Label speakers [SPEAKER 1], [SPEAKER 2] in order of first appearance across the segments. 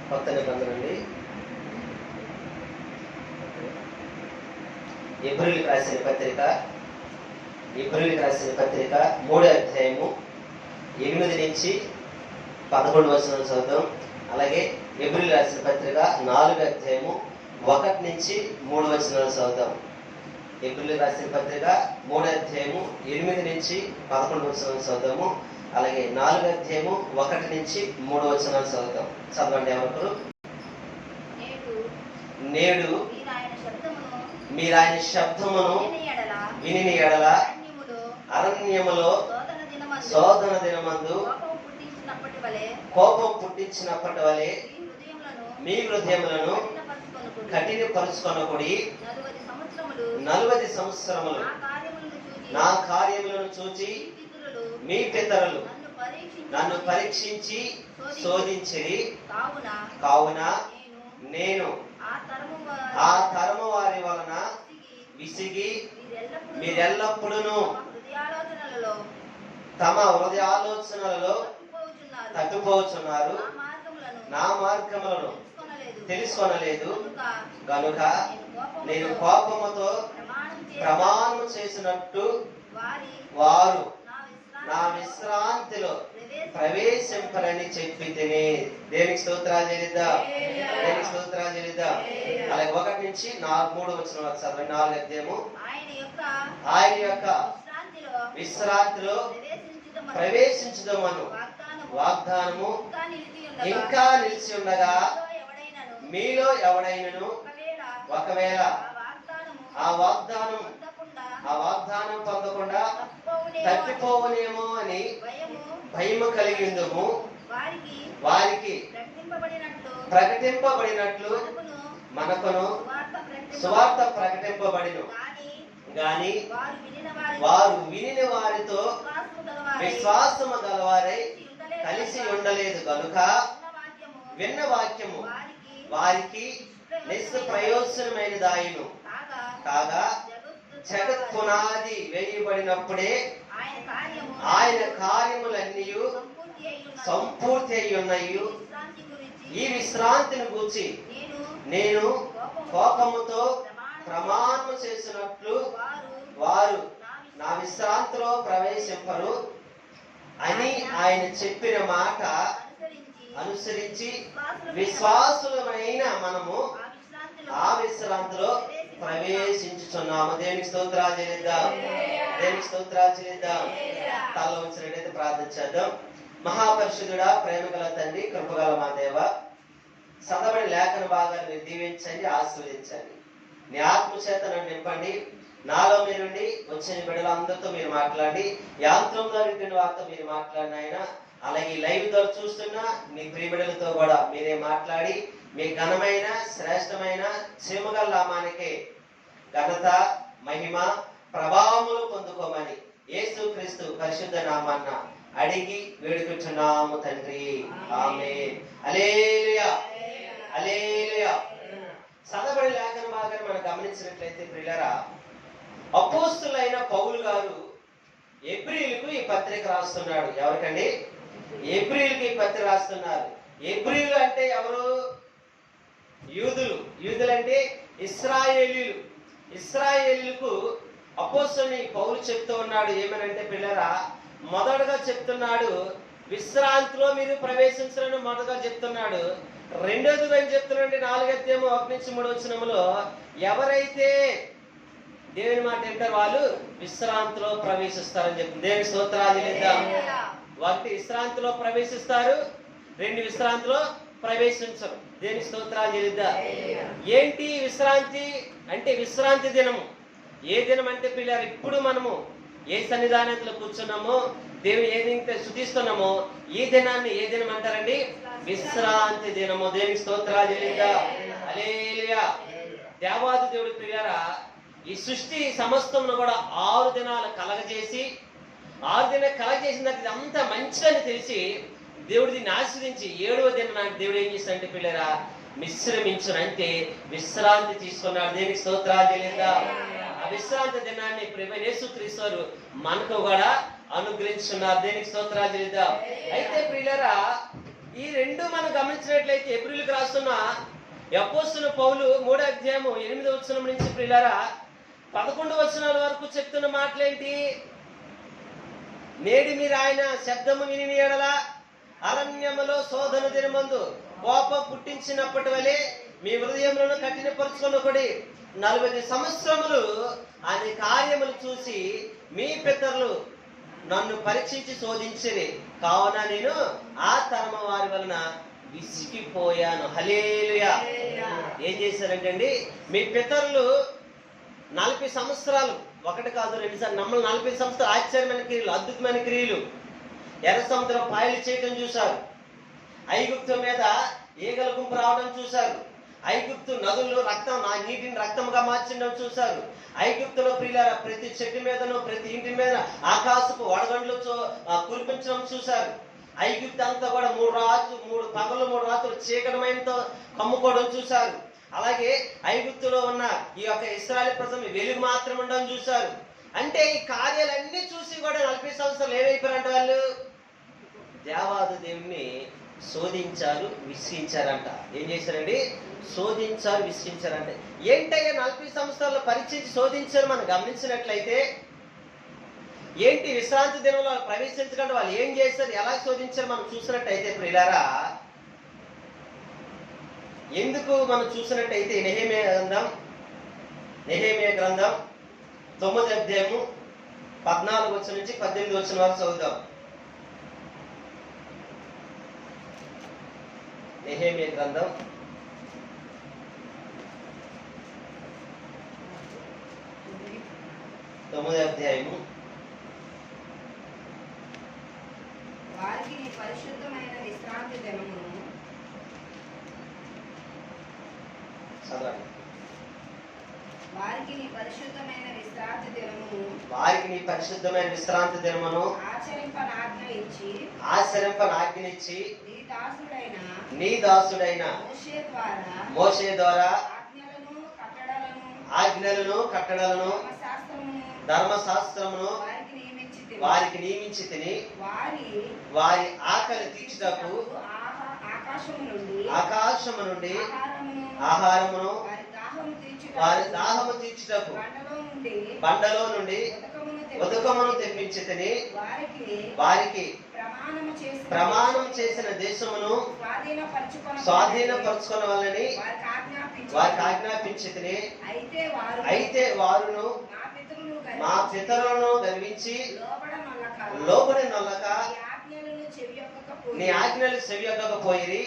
[SPEAKER 1] కొత్త నిబంధన అండి. ఎబ్రీయులకు రాసిన పత్రిక 3వ అధ్యాయము 8 నుంచి 11 వచనాలు చదువుతాం. అలాగే ఎబ్రీయులకు రాసిన పత్రిక 4వ అధ్యాయము 1 నుంచి 3 వచనాలు చదువుతాం. ఎబ్రీయులకు రాసిన పత్రిక 3వ అధ్యాయము 8 నుంచి 11 వచనాలు చదువుతాము. అలాగే 4వ అధ్యాయము 1 నుంచి 3 వచనాలు చదువుతాం. చదవండి ఎవరు. నేడు మీరు ఆయన శబ్దమును విని ఎడల అరణ్యములో శోధన దినమందు కోపం పుట్టించినప్పటి వలె మీ హృదయములను కఠినపరుచుకొనకుడి. 40 సంవత్సరములు నా కార్యములను చూచి మీ పితరులు నన్ను పరీక్షించి శోధించిరి. కావున నేను ఆ తరము వారి వలన విసిగి మీరెల్లప్పుడూ తమ హృదయ ఆలోచనలలో తప్పిపోచున్నారు, నా మార్గములను తెలుసుకొనలేదు గనుక నేను కోపముతో ప్రమాణం చేసినట్టు వారు నా విశ్రాంతిలో ప్రవేశింపరని చెప్పి తిని. దేనికి స్తోత్రాలు చెల్లిద్దాం. అలాగే 1 నుంచి 3 వచనాలు చదవండి. 4వ అధ్యాయము. ఆయన యొక్క విశ్రాంతిలో ప్రవేశించుదామను వాగ్దానము ఇంకా నిలిచి ఉండగా మీలో ఎవడైనను ఒకవేళ ఆ వాగ్దానం పొందకుండా తప్పిపోవనేమో అని భయము కలిగిందము. వారికి ప్రకటింపబడినట్లు మనకును సువార్త ప్రకటింపబడిను గాని వారు వినిన వారితో విశ్వాసము గలవారై కలిసి ఉండలేదు గనుక విన్న వాక్యము వారికి నిష్ప్రయోజనమైనదాయను. కాగా జగత్ పునాది వేయబడినప్పుడే ఆయన కార్యములన్నీ సంపూర్తి అయి ఉన్నాయి. ఈ విశ్రాంతిని గూర్చి నేను కోపముతో ప్రమాణం చేసినట్లు వారు నా విశ్రాంతిలో ప్రవేశింపరు అని ఆయన చెప్పిన మాట అనుసరించి విశ్వాసులమైన మనము ఆ విశ్రాంతిలో ప్రవేశించుచున్నాము. దేనికి స్తోత్రాలు చెల్లిద్దాం. తల ఉంచినట్టయితే ప్రార్థన చేద్దాం. మహాపరిశుద్ధుడా, ప్రేమగల తండ్రి, కృపగల మా దేవ, చదవని లేఖన భాగాలు మీరు దీవించండి, ఆశీర్వదించండి. నీ ఆత్మ చేత నన్ను నింపండి. నాలో మీరుండి వచ్చిన బిడ్డలందరితో మీరు మాట్లాడి, యాంత్రం ద్వారా వింటున్న వారితో మీరు మాట్లాడిన ఆయన, అలాగే లైవ్ ద్వారా చూస్తున్న మీ ప్రియ బిడ్డలతో కూడా మీరే మాట్లాడి మీ ఘనమైన శ్రేష్టమైన క్షేమగల నామానికే ఘనత మహిమ ప్రభావములు పొందుకోమని యేసుక్రీస్తు పరిశుద్ధ నామాన్న అడిగి వేడుకుంటున్నాము తండ్రి. ఆమేన్. హల్లెలూయా. చదవబడిన లేఖన భాగాన్ని మనం గమనించినట్లయితే ప్రియులారా, అపోస్తులైన పౌలు గారు ఎబ్రీయులకు ఈ పత్రిక రాస్తున్నాడు. ఎవరికండి? ఎబ్రీయులకు ఈ పత్రిక రాస్తున్నారు. ఎబ్రీయులు అంటే ఎవరు? యూదులు అంటే ఇశ్రాయేలీయులకు అపోస్తులని పౌలు చెప్తూ ఉన్నాడు. ఏమనంటే పిల్లరా, మొదటగా చెప్తున్నాడు విశ్రాంతిలో మీరు ప్రవేశించాలని మొదటగా చెప్తున్నాడు. రెండోది ఏం చెప్తున్నాడు? 4వ అధ్యాయము 1 నుంచి 3 వచనములో ఎవరైతే దేవుని మాట వింటారో వాళ్ళు విశ్రాంతిలో ప్రవేశిస్తారని చెప్తుంది. దేవుని స్తోత్రాలు చెల్లిద్దాం. 1 విశ్రాంతిలో ప్రవేశిస్తారు, 2 విశ్రాంతిలో ప్రవేశించరు. దేని స్తోత్రాలు చెల్లిద్దాం. ఏంటి విశ్రాంతి అంటే? విశ్రాంతి దినము. ఏ దినం అంటే పిల్లలు, ఇప్పుడు మనము ఏ సన్నిధానంలో కూర్చున్నామో, దేవుని ఏదైతే స్తుతిస్తున్నామో ఈ దినాన్ని ఏ దినం అంటారండి? విశ్రాంతి దినము. దేనికి స్తోత్రాలు చెల్లిద్దాం. హల్లెలూయా. దేవాది దేవుడి ప్రియారా, ఈ సృష్టి సమస్తమును కూడా 6 దినాలు కలగజేసి 6 దినాలు కలగజేసిన అంత మంచిదని తెలిసి దేవుడు దీన్ని ఆశ్రయించి 7వ దినం నాటి దేవుడు ఏం చేస్తాడంటే పిల్లరా, విశ్రమించును అంటే విశ్రాంతి తీసుకున్నాడు. దేనికి స్తోత్రాలు చెల్లిద్దాం. ఆ విశ్రాంతి దినాన్ని ప్రభువైన యేసుక్రీస్తు వారు మనకు కూడా అనుగ్రహించున్నారు. దేనికి స్తోత్రాలు చెల్లిద్దాం. అయితే ప్రియులారా, ఈ రెండు మనం గమనించినట్లయితే ఎబ్రీయులకు కొరింథీయులకు రాస్తున్న అపోస్తలుడైన పౌలు 3వ అధ్యాయము 8వ వచనం నుంచి ప్రియులారా 11 వచనాల వరకు చెప్తున్న మాటలేంటి? నేడు మీరు ఆయన శబ్దము విని ఎడల అరణ్యములో శోధన దినమందు కోపం పుట్టించినప్పటి వలె మీ హృదయములను కఠినపరుచుకొనకుడి. 40 సంవత్సరములు ఆయన కార్యములు చూసి మీ పితరులు నన్ను పరీక్షించి శోధించిరి, కావున నేను ఆ తరమ వారి వలన విసిగిపోయాను. హల్లెలూయా. ఏం చేశారంటే మీ పితరులు 40 సంవత్సరాలు, ఒకటి కాదు రెండు సార్లు, నమ్మలు 40 సంవత్సరాలు ఆశ్చర్యమైన క్రియలు, అద్భుతమైన క్రియలు, ఎర్ర సముద్రం పాయలు చేయటం చూశారు, ఐగుప్తు మీద ఈగల గుంపు రావడం చూశారు, ఐగుప్తు నదుల్లో నీటిని రక్తంగా మార్చడం చూశారు, ఐగుప్తులో ప్రియులారా ప్రతి చెట్టు మీదను ప్రతి ఇంటి మీద ఆకాశపు వడగండ్లు కురిపించడం చూశారు. ఐగుప్తు అంతా కూడా 3 పగలు 3 రాత్రులు చీకటమైనతో కమ్ముకోవడం చూశారు. అలాగే ఐగుప్తులో ఉన్న ఈ యొక్క ఇశ్రాయేలు ప్రజలు వెలుగు మాత్రం ఉండడం చూశారు. అంటే ఈ కార్యాలన్నీ చూసి కూడా 40 సంవత్సరాలు ఏమైపోయారంట? వాళ్ళు దేవాది దేవుణ్ణి శోధించారు, విసిగించారంట. ఏం చేశారండి? శోధించారు, విసిగించారంట. ఏంటయ్యా 40 సంవత్సరాలు పరీక్షించి శోధించారు? మనం గమనించినట్లయితే ఏంటి విశ్రాంతి దినంలో ప్రవేశించకుండా వాళ్ళు ఏం చేశారు, ఎలా శోధించారు మనం చూసినట్టయితే ప్రియులారా, ఎందుకు మనం చూసినట్టయితే నెహెమీయా గ్రంథం 9వ అధ్యాయము 14 వచనం నుంచి 18 వచనం వరకు చదువుదాం. నెహెమీయా గ్రంథం 9వ అధ్యాయము.
[SPEAKER 2] వారికి నీ పరిశుద్ధమైన విశ్రాంతి దినమును వారికి నీ పరిశుద్ధమైన విశ్రాంతి దినమును
[SPEAKER 1] ఆచరింపనాజ్ఞనిచ్చి నీ దాసుడైన మోషే ద్వారా ఆజ్ఞలను కట్టడలను ధర్మశాస్త్రమును వారికి నియమించి తిని వారి ఆకలి తీర్చుటకు ఆకాశము నుండి ఆహారమును వారి దాహము తీర్చుటకు బండలో నుండి ఉదకమును తెప్పించి తిని వారికి ప్రమాణం చేసిన దేశమును స్వాధీనపరచుకొనవలెనని వారికి ఆజ్ఞాపించి తిని, అయితే వారును మా పితరులను గర్వించి లోబడి నొల్లక నీ ఆజ్ఞలు చెవియొక్కకపోయిరి.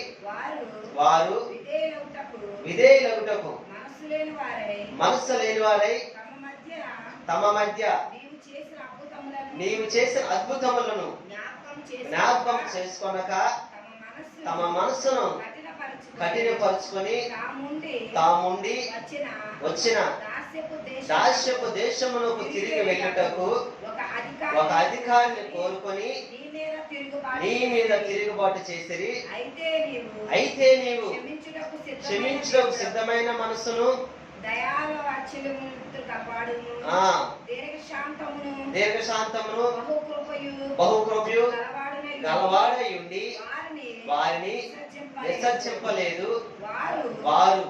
[SPEAKER 1] వారు విధేయులగుటకు మనస్సు లేని వారై తమ మధ్య నీవు చేసిన అద్భుతములను జ్ఞాపకం చేసుకొనక తమ మనస్సును కఠినపరుచుకొని తాముండి వచ్చిన దాస్యపు దేశమునకు తిరిగి వెళ్ళుటకు ఒక అధికారిని కోరుకొని నీ మీద తిరుగుబాటు చేసిరి. అయితే నీవు క్షమించుటకు సిద్ధమైన మనసును దీర్ఘశాంతమును బహుకృపయు గలవాడై ఉండి వారిని విసర్జింపలేదు. వారు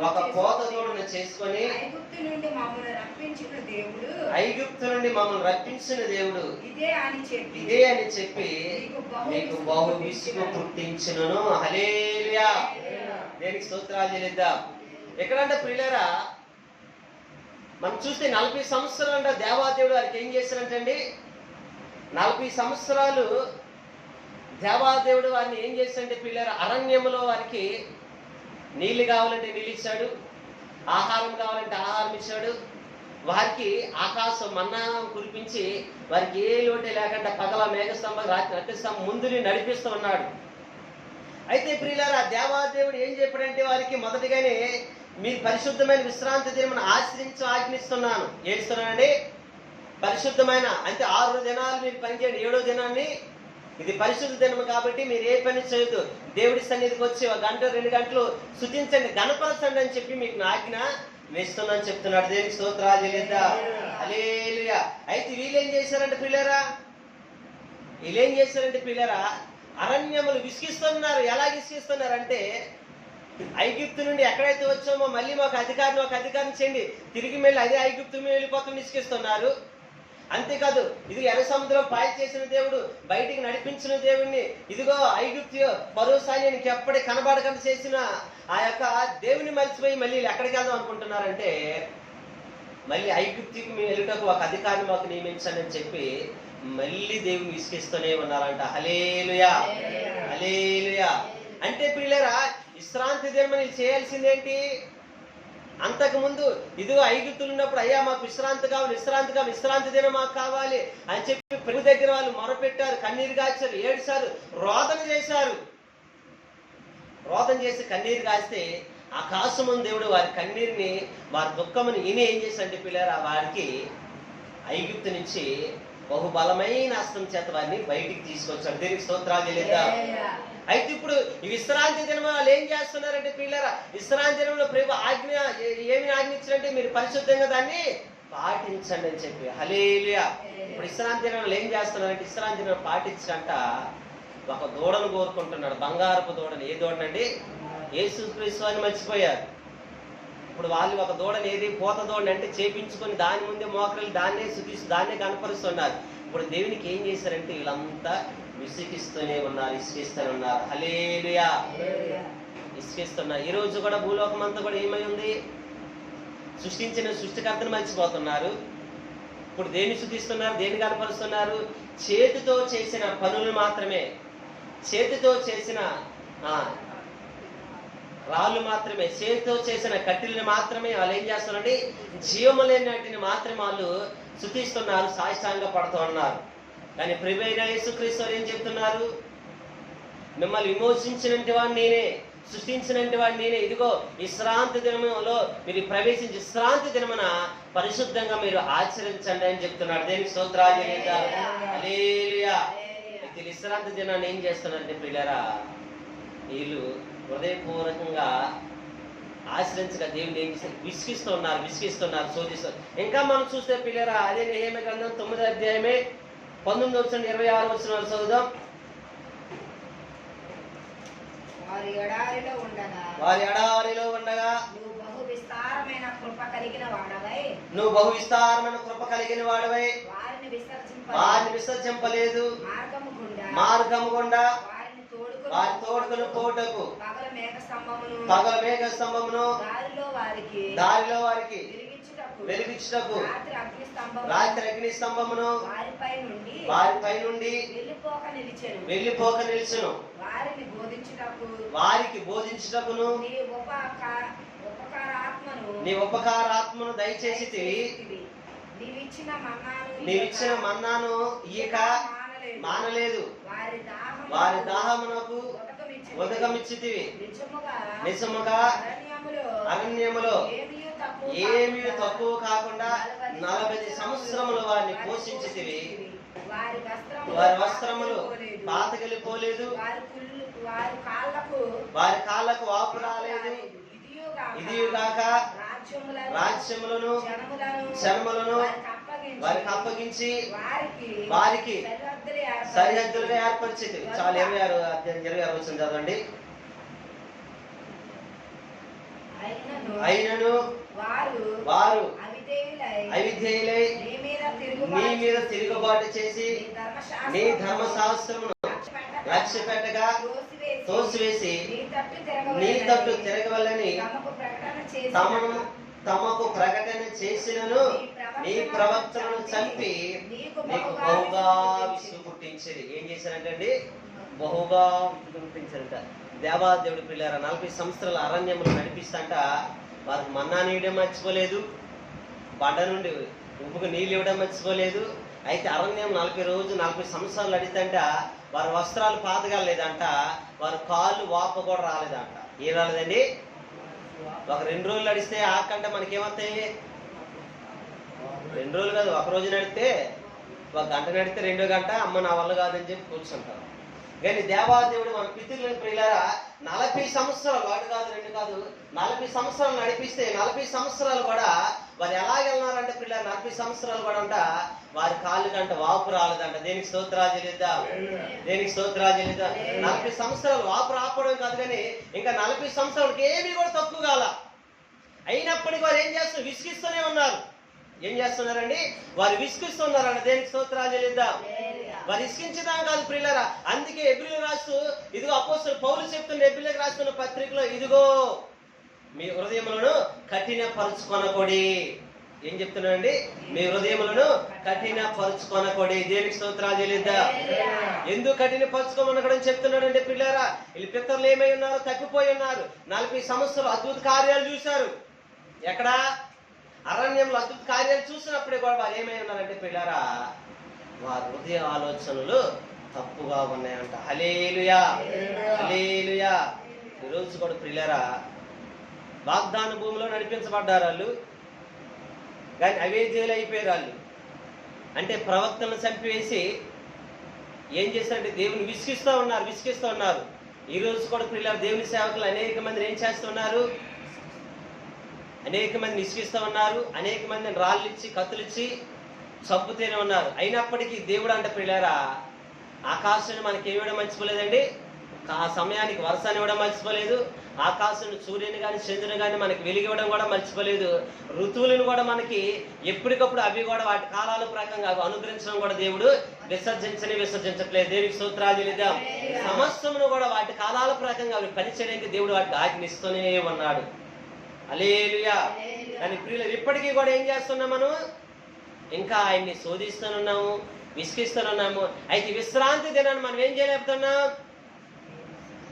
[SPEAKER 1] ఒక పోతదూడను చేసుకొని ఐగుప్తు నుండి మమ్మల్ని రప్పించిన దేవుడు ఇదే అని చెప్పి మీకు బహు విసుగు పుట్టించును. హల్లెలూయా. దేనికి స్తోత్రాలు చెల్లిద్దాం. ఎక్కడంటే ప్రియులారా మనం చూస్తే 40 సంవత్సరాలు అంటే దేవాదేవుడు వారికి ఏం చేశారంటండి? 40 సంవత్సరాలు దేవాదేవుడు వారిని ఏం చేశారంటే ప్రియులారా, అరణ్యములో వారికి నీళ్లు కావాలంటే నీళ్ళు ఇచ్చాడు, ఆహారం కావాలంటే ఆహారం ఇచ్చాడు, వారికి ఆకాశం మన్నా కురిపించి వారికి ఏ లోటే లేకుండా పగల మేఘస్తంభం రాత్రి అత్యస్తంభం ముందుని నడిపిస్తూ ఉన్నాడు. అయితే ప్రియులారా దేవాదేవుడు ఏం చెప్పాడంటే వారికి మొదటిగానే మీరు పరిశుద్ధమైన విశ్రాంతి దినమును ఆజ్ఞిస్తున్నాను. ఏడుస్తున్నానండి పరిశుద్ధమైన అంటే 6 దినాలు మీరు పనిచేయండి, 7వ దినాన్ని ఇది పరిశుద్ధ దినము కాబట్టి మీరు ఏ పని చేయొద్దు, దేవుడి సన్నిధికి వచ్చి 1 గంట 2 గంటలు స్తుతించండి, గణపరచండి అని చెప్పి మీకు నా ఆజ్ఞ వేస్తున్నాను చెప్తున్నాడు. దేవునికి స్తోత్రాలు చెల్లిద్దాం. హల్లెలూయా. అయితే వీళ్ళేం చేశారంటే పిల్లరా అరణ్యములు విసిగిస్తున్నారు. ఎలా విసిగిస్తున్నారంటే, ఐగుప్తు నుండి ఎక్కడైతే వచ్చామో మళ్ళీ ఒక అధికారం చేయండి, తిరిగి మళ్ళీ అదే ఐగుప్తు వెళ్ళిపోతాం విసిగిస్తున్నారు. అంతేకాదు, ఇది ఎర్ర సముద్రం పాయ చేసిన దేవుడు, బయటికి నడిపించిన దేవుడిని, ఇదిగో ఐగుప్తు పరోసాన్ని నీకు ఎప్పటి కనబడకుండా చేసిన ఆ యొక్క దేవుని మర్చిపోయి మళ్ళీ ఎక్కడికి వెళ్దాం అనుకుంటున్నారంటే, మళ్ళీ ఐగుప్తికి మేము వెళ్ళటకు ఒక అధికారిని మాకు నియమించండి అని చెప్పి మళ్ళీ దేవుని విసిగిస్తూనే ఉన్నారంట. హల్లెలూయా, హల్లెలూయా. అంటే పిల్లరా, విశ్రాంతి దినమని చేయాల్సిందేంటి? అంతకుముందు ఇదిగో ఐగుప్తులు ఉన్నప్పుడు, అయ్యా మాకు విశ్రాంతి దినం మాకు కావాలి అని చెప్పి ప్రభు దగ్గర వాళ్ళు మొరపెట్టారు, కన్నీరు గాచారు, ఏడ్చారు, రోదన చేసి కన్నీరు కాస్తే ఆకాశమున దేవుడు వారి కన్నీరుని, వారి దుఃఖముని ఈయన ఏం చేశారంటే పిల్లరా, వారికి ఐగుప్తు నుంచి బహుబలమైన హస్తం చేత వారిని బయటికి తీసుకొచ్చాడు. దీనికి స్తోత్రాలు చెల్లిద్దాం. అయితే ఇప్పుడు ఈ విశ్రాంతి దినం వాళ్ళు ఏం చేస్తున్నారంటే పిల్లరా, విశ్రాంతి దినంలో ప్రభు ఆజ్ఞ ఏమి ఆజ్ఞించారంటే, మీరు పరిశుద్ధంగా దాన్ని పాటించండి అని చెప్పి. హల్లెలూయా. ఇప్పుడు విశ్రాంతి దినంలో ఏం చేస్తున్నారంటే, విశ్రాంతి దినం పాటించడంట ఒక దూడను కోరుకుంటున్నాడు, బంగారపు దూడను. ఏ దూడనండి? యేసుక్రీస్తు అని మర్చిపోయారు. ఇప్పుడు వాళ్ళు ఒక దూడని, ఏది పోత దూడని అంటే చేపించుకొని దాని ముందే మోకరిల్లి దాన్నే శుద్ధిస్తూ దాన్నే కనపరుస్తున్నారు. ఇప్పుడు దేవునికి ఏం చేశారంటే వీళ్ళంతా విసిగిస్తూనే ఉన్నారు. హల్లెలూయా. విసిగిస్తున్నారు. ఈ రోజు కూడా భూలోకం అంతా కూడా ఏమై ఉంది? సృష్టించిన సృష్టికర్తను మర్చిపోతున్నారు. ఇప్పుడు దేన్ని శుద్ధిస్తున్నారు, దేన్ని కనపరుస్తున్నారు? చేతితో చేసిన పనులు మాత్రమే, చేతితో చేసిన రాళ్ళు మాత్రమే, చేతితో చేసిన కట్టెలను మాత్రమే వాళ్ళు ఏం చేస్తున్నారంటే, జీవము లేని వాటిని మాత్రమే వాళ్ళు శుద్ధిస్తున్నారు, సాష్టాంగ పడుతూ ఉన్నారు. కానీ ప్రభువైన యేసుక్రీస్తు ఏం చెప్తున్నారు? మిమ్మల్ని విమోచించినటువంటి వాడిని నేనే, సృష్టించినటువంటి వాడిని నేనే. ఇదిగో విశ్రాంతి దినంలో మీరు ప్రవేశించి విశ్రాంతి దినమున పరిశుద్ధంగా మీరు ఆచరించండి అని చెప్తున్నాడు. దేనికి స్తోత్రాలు చెల్లిద్దాం. హల్లెలూయా. అయితే విశ్రాంతి దినాన్ని ఏం చేస్తున్నారంటే ప్రియులారా, వీళ్ళు హృదయపూర్వకంగా ఆశ్రయించగా దేవుని ఏం చేస్తారు? విసిగిస్తున్నారు, శోధిస్తారు. ఇంకా మనం చూస్తే పిల్లరా, అదే నెహెమ్యా గ్రంథం 9వ అధ్యాయమే 19 వచ్చిన 26 వచ్చిన చదువుదాం.
[SPEAKER 2] వారి ఎడారిలో ఉండగా నువ్వు బహు విస్తారమైన కృప కలిగిన వాడవై వారిని విసర్జింపలేదు. మార్గము గుండా వారి తోడుకుని పోటకు పగల మేఘ స్తంభమును దారిలో వారికి వెలిగించుటకు రాత్రి అగ్ని స్తంభమును వారిపై నుండి వెళ్ళిపోక నిలిచెను. వారికి బోధించుటకును నీ ఉపకారాత్మను దయచేసి నీవిచ్చిన మన్నాను ఇయ్యక మానలేదు. వారి దాహమునకు ఉదకమిచ్చితివి. నిజముగా అరణ్యములో ఏమీ తక్కువ కాకుండా 40 సంవత్సరములు వారిని పోషించితివి. వారి వస్త్రములు పాతకెళ్ళిపోలేదు, వారి కాళ్ళకు వాపు రాలేదు. ఇదియుగాక రాజ్యములను జనములను వారికి అప్పగించి వారికి సరిహద్దులుగా ఏర్పరిచింది. చాలా 26 వచ్చింది చదవండి. అయినను వారు అవిధేయులై నీ మీద తిరుగుబాటు చేసి నీ ధర్మశాస్త్రమును లక్ష్యపెట్టగా తోసివేసి నీ తట్టు తిరగవలని తమకు ప్రకటన చేసినను నీ ప్రవక్తలను చంపి నీకు బహుగా విసుగు పుట్టించేది. ఏం చేశారంటండి? బహుగా విసుగు పుట్టించారంట. దేవాదేవుడి పిల్లారా, 40 సంవత్సరాల అరణ్యములు నడిపిస్తాంట వారికి మన్నా నీయడం మర్చిపోలేదు, బండ నుండి ఉప్పుకు నీళ్ళు ఇవ్వడం మర్చిపోలేదు. అయితే అరణ్యం 40 సంవత్సరాలు అడిగితే వారి వస్త్రాలు పాతగా లేదంట, వారి కాళ్ళు వాప కూడా రాలేదంట. ఏం రాలేదండి? ఒక 2 రోజులు నడిస్తే ఆకంటే మనకేమవుతాయి? 2 రోజులు కాదు, ఒక రోజు నడిస్తే, 1 గంట నడిస్తే 2వ గంట అమ్మ నా వల్ల కాదని చెప్పి కూర్చుంటారు. కానీ దేవాదేవుడు మన పితృలను ప్రియులారా 40 సంవత్సరాలు, వాడు కాదు 2 కాదు, 40 సంవత్సరాలు నడిపిస్తే 40 సంవత్సరాలు కూడా వారు ఎలాగెళ్ళినారంటే పిల్లలు 40 సంవత్సరాలు కూడా అంట వారి కాళ్ళు కంట వాపు రాలేదంట. దేనికి స్తోత్రాలు చెల్లిద్దాం, దేనికి స్తోత్రాలు చెల్లిద్దాం. 40 సంవత్సరాలు వాపు రాకపోవడం కాదు, కానీ ఇంకా 40 సంవత్సరాలకి ఏమీ కూడా తక్కువ కాల. అయినప్పటికీ వారు ఏం చేస్తున్నారు, విసిగిస్తూనే ఉన్నారు. ఏం చేస్తున్నారండి, వారు విసిగిస్తున్నారంట. దేనికి స్తోత్రాలు చెల్లిద్దాం. వారు విసిగించడం కాదు ప్రియులారా. అందుకే హెబ్రీయులకు రాస్తూ, ఇదిగో అపోస్తలుడు పౌలు చెప్తున్న హెబ్రీయులకు రాస్తున్న పత్రికలో, ఇదిగో మీ హృదయములను కఠినపరుచుకొనకొడి. ఏం చెప్తున్నానండి, మీ హృదయములను కఠినపరుచుకొనకొడి. దేనికి స్తోత్రాలు చెల్లిద్దాం. ఎందుకు కఠినపరుచుకోమనకడం చెప్తున్నాడు అంటే పిల్లారా, వీళ్ళు పితరులు ఏమై ఉన్నారు, తప్పిపోయి ఉన్నారు. 40 సంవత్సరాలు అద్భుత కార్యాలు చూశారు. ఎక్కడ, అరణ్యంలో అద్భుత కార్యాలు చూసినప్పుడే కూడా వారు ఏమై ఉన్నారంటే పిల్లారా, వారి హృదయ ఆలోచనలు తప్పుగా ఉన్నాయంట. హల్లెలూయా, హల్లెలూయా. ఈరోజు కూడా పిల్లారా, వాగ్దాన భూమిలో నడిపించబడ్డారు వాళ్ళు, కానీ అవేద్యులు అయిపోయారు వాళ్ళు. అంటే ప్రవక్తలను చంపివేసి ఏం చేశారంటే దేవుని విసిగిస్తూ ఉన్నారు. ఈ రోజు కూడా పిల్లలు దేవుని సేవకులు అనేక మందిని ఏం చేస్తున్నారు, అనేక మందిని విసిగిస్తూ ఉన్నారు. అనేక మందిని రాళ్ళు ఇచ్చి కత్తులిచ్చి చంపుతూనే ఉన్నారు. అయినప్పటికీ దేవుడు అంటే పిల్లారా, ఆకాశాన్ని మనకి ఏమివ్వడం మర్చిపోలేదండి. ఆ సమయానికి వర్షాన్ని ఇవ్వడం మర్చిపోలేదు. ఆకాశం సూర్యుని కానీ చంద్రుని కానీ మనకి వెలిగివ్వడం కూడా మర్చిపోలేదు. ఋతువులను కూడా మనకి ఎప్పటికప్పుడు అవి కూడా వాటి కాలాల ప్రకారంగా అనుగ్రహించడం కూడా దేవుడు విసర్జించట్లేదు. దేవునికి స్తోత్రాలు చెల్లిద్దాం. సమస్తమును కూడా వాటి కాలాల ప్రకారంగా అవి పనిచేయడానికి దేవుడు వాటికి ఆజ్ఞిస్తూనే ఉన్నాడు. హల్లెలూయా. కానీ ప్రియులు ఇప్పటికీ కూడా ఏం చేస్తున్నాం, మనం ఇంకా ఆయన్ని శోధిస్తున్నాము, విసిగిస్తున్నాము. అయితే విశ్రాంతి దినాన్ని మనం ఏం చేయలేకపోతున్నాం,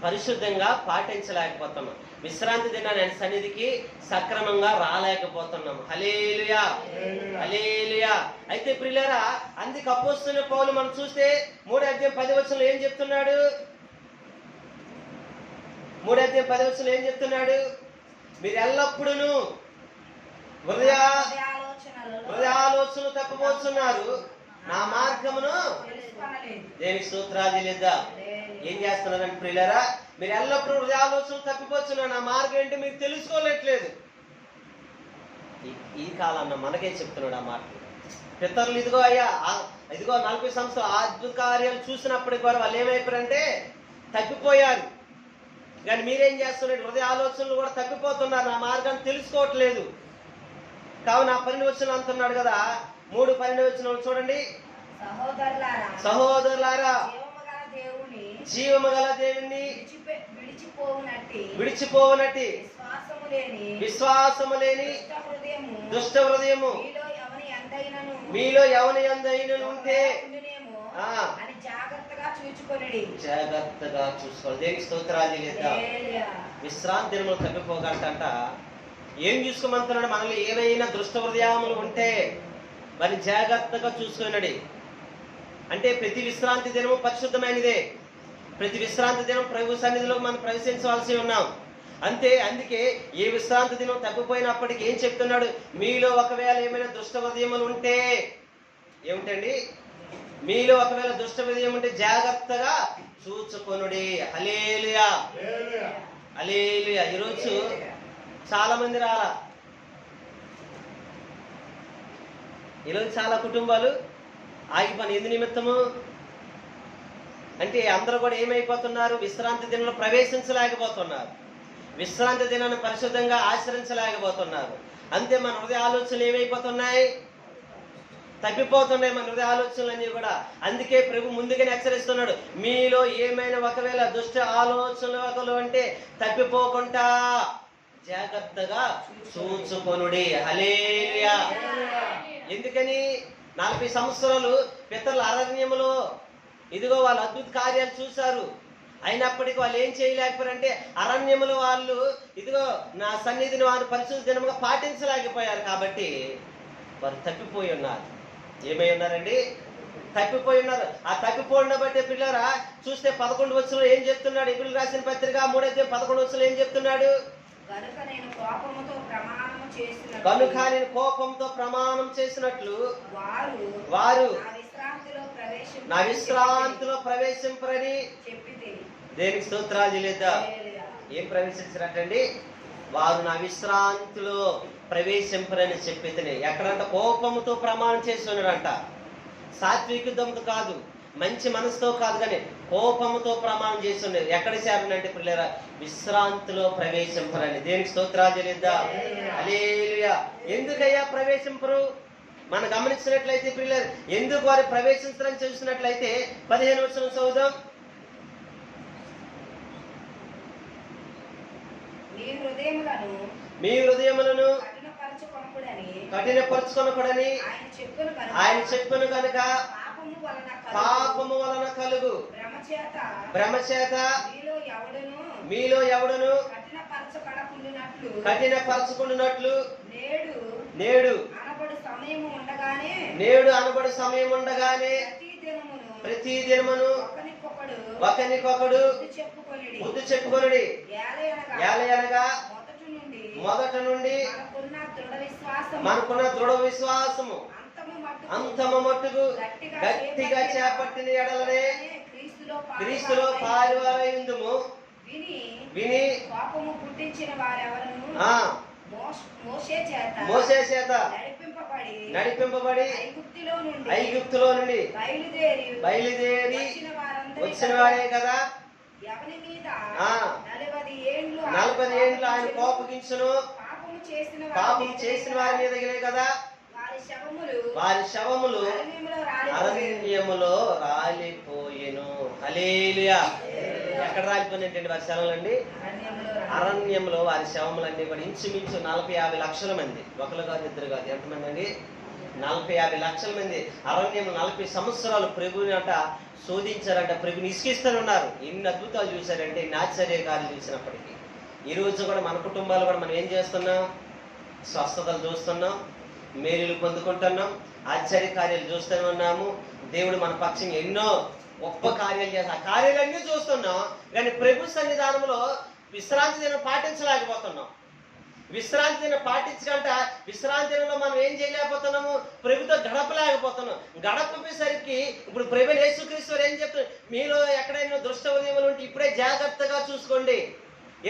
[SPEAKER 2] పరిశుద్ధంగా పాటించలేకపోతున్నాం. విశ్రాంతి దినాన్ని ఆయన సన్నిధికి సక్రమంగా రాలేకపోతున్నాం. హల్లెలూయా, హల్లెలూయా. అయితే ప్రియులారా, అందుకు అపోస్తలుడైన పౌలు మనం చూస్తే 3:10 ఏం చెప్తున్నాడు, 3:10 ఏం చెప్తున్నాడు, మీరు ఎల్లప్పుడూ హృదయాలోచనలు తప్పబోతున్నారు, నా మార్గమును దేనికి స్తోత్రాలు చెల్లిద్దాం. ఏం చేస్తున్నారంటే ప్రియులారా, మీరు ఎల్లప్పుడూ హృదయాలోచనలు తప్పిపోతున్నారు, నా మార్గం ఏంటి మీరు తెలుసుకోలేట్లేదు. ఈ కాలాన్న మనకే చెప్తున్నాడు ఆ మాట. పితరులు ఇదిగో అయ్యా, ఇదిగో 40 సంవత్సరాలు అద్భుత కార్యాలు చూసినప్పటికి వాళ్ళు ఏమైపోయారంటే తప్పిపోయారు. కానీ మీరేం చేస్తున్నారు, హృదయ ఆలోచనలు కూడా తప్పిపోతున్నారు, నా మార్గాన్ని తెలుసుకోవట్లేదు. కావున 12 అంటున్నాడు కదా, 3:12 చూడండి. సహోదరులారా, జీవము గల దేవుని విడిచిపోవునట్టి విశ్వాసము లేని దుష్ట హృదయము మీలో ఎవని యందైనను ఉంటే జాగ్రత్తగా చూసుకోవాలి. దేనికి స్తోత్రాలు చెల్లిద్దాం. విశ్రాంతి దినములు తప్పిపోగలటంట. ఏం చూసుకోమంటున్నాడు, మనలో ఏవైనా దుష్ట హృదయములు ఉంటే మరి జాగ్రత్తగా చూసుకున్నాడు. అంటే ప్రతి విశ్రాంతి దినము పరిశుద్ధమైనదే. ప్రతి విశ్రాంతి దినం ప్రభు సన్నిధిలో మనం ప్రవేశించవలసి ఉన్నాం. అందుకే ఏ విశ్రాంతి దినం తప్పిపోయినప్పటికీ ఏం చెప్తున్నాడు, మీలో ఒకవేళ ఏమైనా దుష్ట హృదయములు ఉంటే, ఏమిటండి, మీలో ఒకవేళ దుష్ట హృదయం ఉంటే జాగ్రత్తగా చూచుకొనుడి. హల్లెలూయా, హల్లెలూయా. ఈరోజు చాలా మంది రాలా, ఈరోజు చాలా కుటుంబాలు ఆగిపోయిన ఎందు నిమిత్తము అంటే అందరూ కూడా ఏమైపోతున్నారు, విశ్రాంతి దినంలో ప్రవేశించలేకపోతున్నారు, విశ్రాంతి దినాన్ని పరిశుద్ధంగా ఆచరించలేకపోతున్నారు. అంతే మన హృదయ ఆలోచనలు ఏమైపోతున్నాయి, తప్పిపోతున్నాయి మన హృదయ ఆలోచనలన్నీ కూడా. అందుకే ప్రభు ముందుగానే హెచ్చరిస్తున్నాడు, మీలో ఏమైనా ఒకవేళ దుష్ట ఆలోచనలు అంటే తప్పిపోకుండా జాగ్రత్తగా చూచుకొనుడి. హల్లెలూయా. ఎందుకని 40 సంవత్సరాలు పితరుల అరణ్యములో ఇదిగో వాళ్ళు అద్భుత కార్యాలు చూశారు. అయినప్పటికీ వాళ్ళు ఏం చేయలేకపోయారంటే అరణ్యములు వాళ్ళు ఇదిగో నా సన్నిధిని వారు పరిశుద్ధ దినముగా పాటించలేకపోయారు. కాబట్టి వారు తప్పిపోయి ఉన్నారు. ఏమై ఉన్నారండి, తప్పిపోయి ఉన్నారు. ఆ తప్పిపోయిన బట్టి పిల్లరా చూస్తే 11 ఏం చెప్తున్నాడు, హెబ్రీయులకు రాసిన పత్రిక 3:11 ఏం చెప్తున్నాడు, కనుక నేను కోపంతో ప్రమాణం చేసినట్లు వారు నా విశ్రాంతిలో ప్రవేశింపరని దేనికి స్తోత్రాలు చెల్లిద్దాం. ఏం ప్రవేశించినట్టండి, వారు నా విశ్రాంతిలో ప్రవేశింపరని చెప్పితే ఎక్కడంట కోపంతో ప్రమాణం చేస్తున్నాడంట.
[SPEAKER 1] సాత్వికతతో కాదు, మంచి మనసుతో కాదు, కానీ కోపముతో ప్రమాణం చేస్తుండేది. ఎక్కడ చేరంటే పిల్లరా, విశ్రాంతిలో ప్రవేశింపరని. దేనికి స్తోత్రాలు చెల్లిద్దాం. హల్లెలూయా. ఎందుకయ్యా ప్రవేశింపరు? మనం గమనించినట్లయితే పిల్లలు, ఎందుకు వారు ప్రవేశించరని చూసినట్లయితే 15వ వచనం చదువుదాం. మీ హృదయములను కఠినపరచుకొనకూడని ఆయన చెప్పును కనుక పాపము వలన కలుగు భ్రమ చేత మీలో ఎవడును కఠినపరచుకుంటున్నట్లు నేడు అనబడు సమయం ఉండగానే ప్రతి దినమును ఒకరికొకడు బుద్ధి చెప్పుకొనుడి. ఏలయనగా మొదట నుండి మనకున్న దృఢ విశ్వాసము అంతము మట్టుకు గట్టిగా చేపట్టిన ఎడలనే క్రీస్తులో పాలువారయుందుము. విని
[SPEAKER 3] పాపము పుట్టించిన వారెవరను
[SPEAKER 1] మోషే చేత నడిపింపబడి ఐగుప్తులో నుండి బయలుదేరి వచ్చిన వారే కదా. 40 ఏండ్లు ఆయన కోపగించును. పాపం చేసిన వారి మీదనే కదా వారి శవములు అరణ్యములో రాలిపోయెను. హల్లెలూయా. ఎక్కడ రాలిపోయినటువంటి వారి శవములండి? అరణ్యంలో వారి శవములన్నీ కూడా ఇంచుమించు 40-50 లక్షల మంది, ఒకరు కాదు ఇద్దరు కాదు, ఎంతమంది అండి? 40-50 లక్షల మంది అరణ్యం 40 సంవత్సరాలు ప్రభుని అంట శోధించారంట, ప్రభుని ఇసుకిస్తూనే ఉన్నారు. ఎన్ని అద్భుతాలు చూశారంటే, ఎన్ని ఆశ్చర్యకార్యాలు చూసినప్పటికీ ఈ రోజు కూడా మన కుటుంబాలు కూడా మనం ఏం చేస్తున్నాం? స్వస్థతలు చూస్తున్నాం, మేలులు పొందుకుంటున్నాం, ఆశ్చర్యకార్యాలు చూస్తూనే ఉన్నాము. దేవుడు మన పక్షంగా ఎన్నో గొప్ప కార్యాలు చేస్తాం, ఆ కార్యాలన్నీ చూస్తున్నాం. కానీ ప్రభు సన్నిధానంలో విశ్రాంతి దినం పాటించలేకపోతున్నాం. విశ్రాంతి దినం పాటించకంట విశ్రాంతి దినంలో మనం ఏం చేయలేకపోతున్నాము? ప్రభుతో గడపలేకపోతున్నాం. గడపేసరికి ఇప్పుడు ప్రభు యేసుక్రీస్తు ఏం చెప్తున్నారు? మీలో ఎక్కడైనా దుష్ట ఉదయములు ఉంటే ఇప్పుడే జాగ్రత్తగా చూసుకోండి.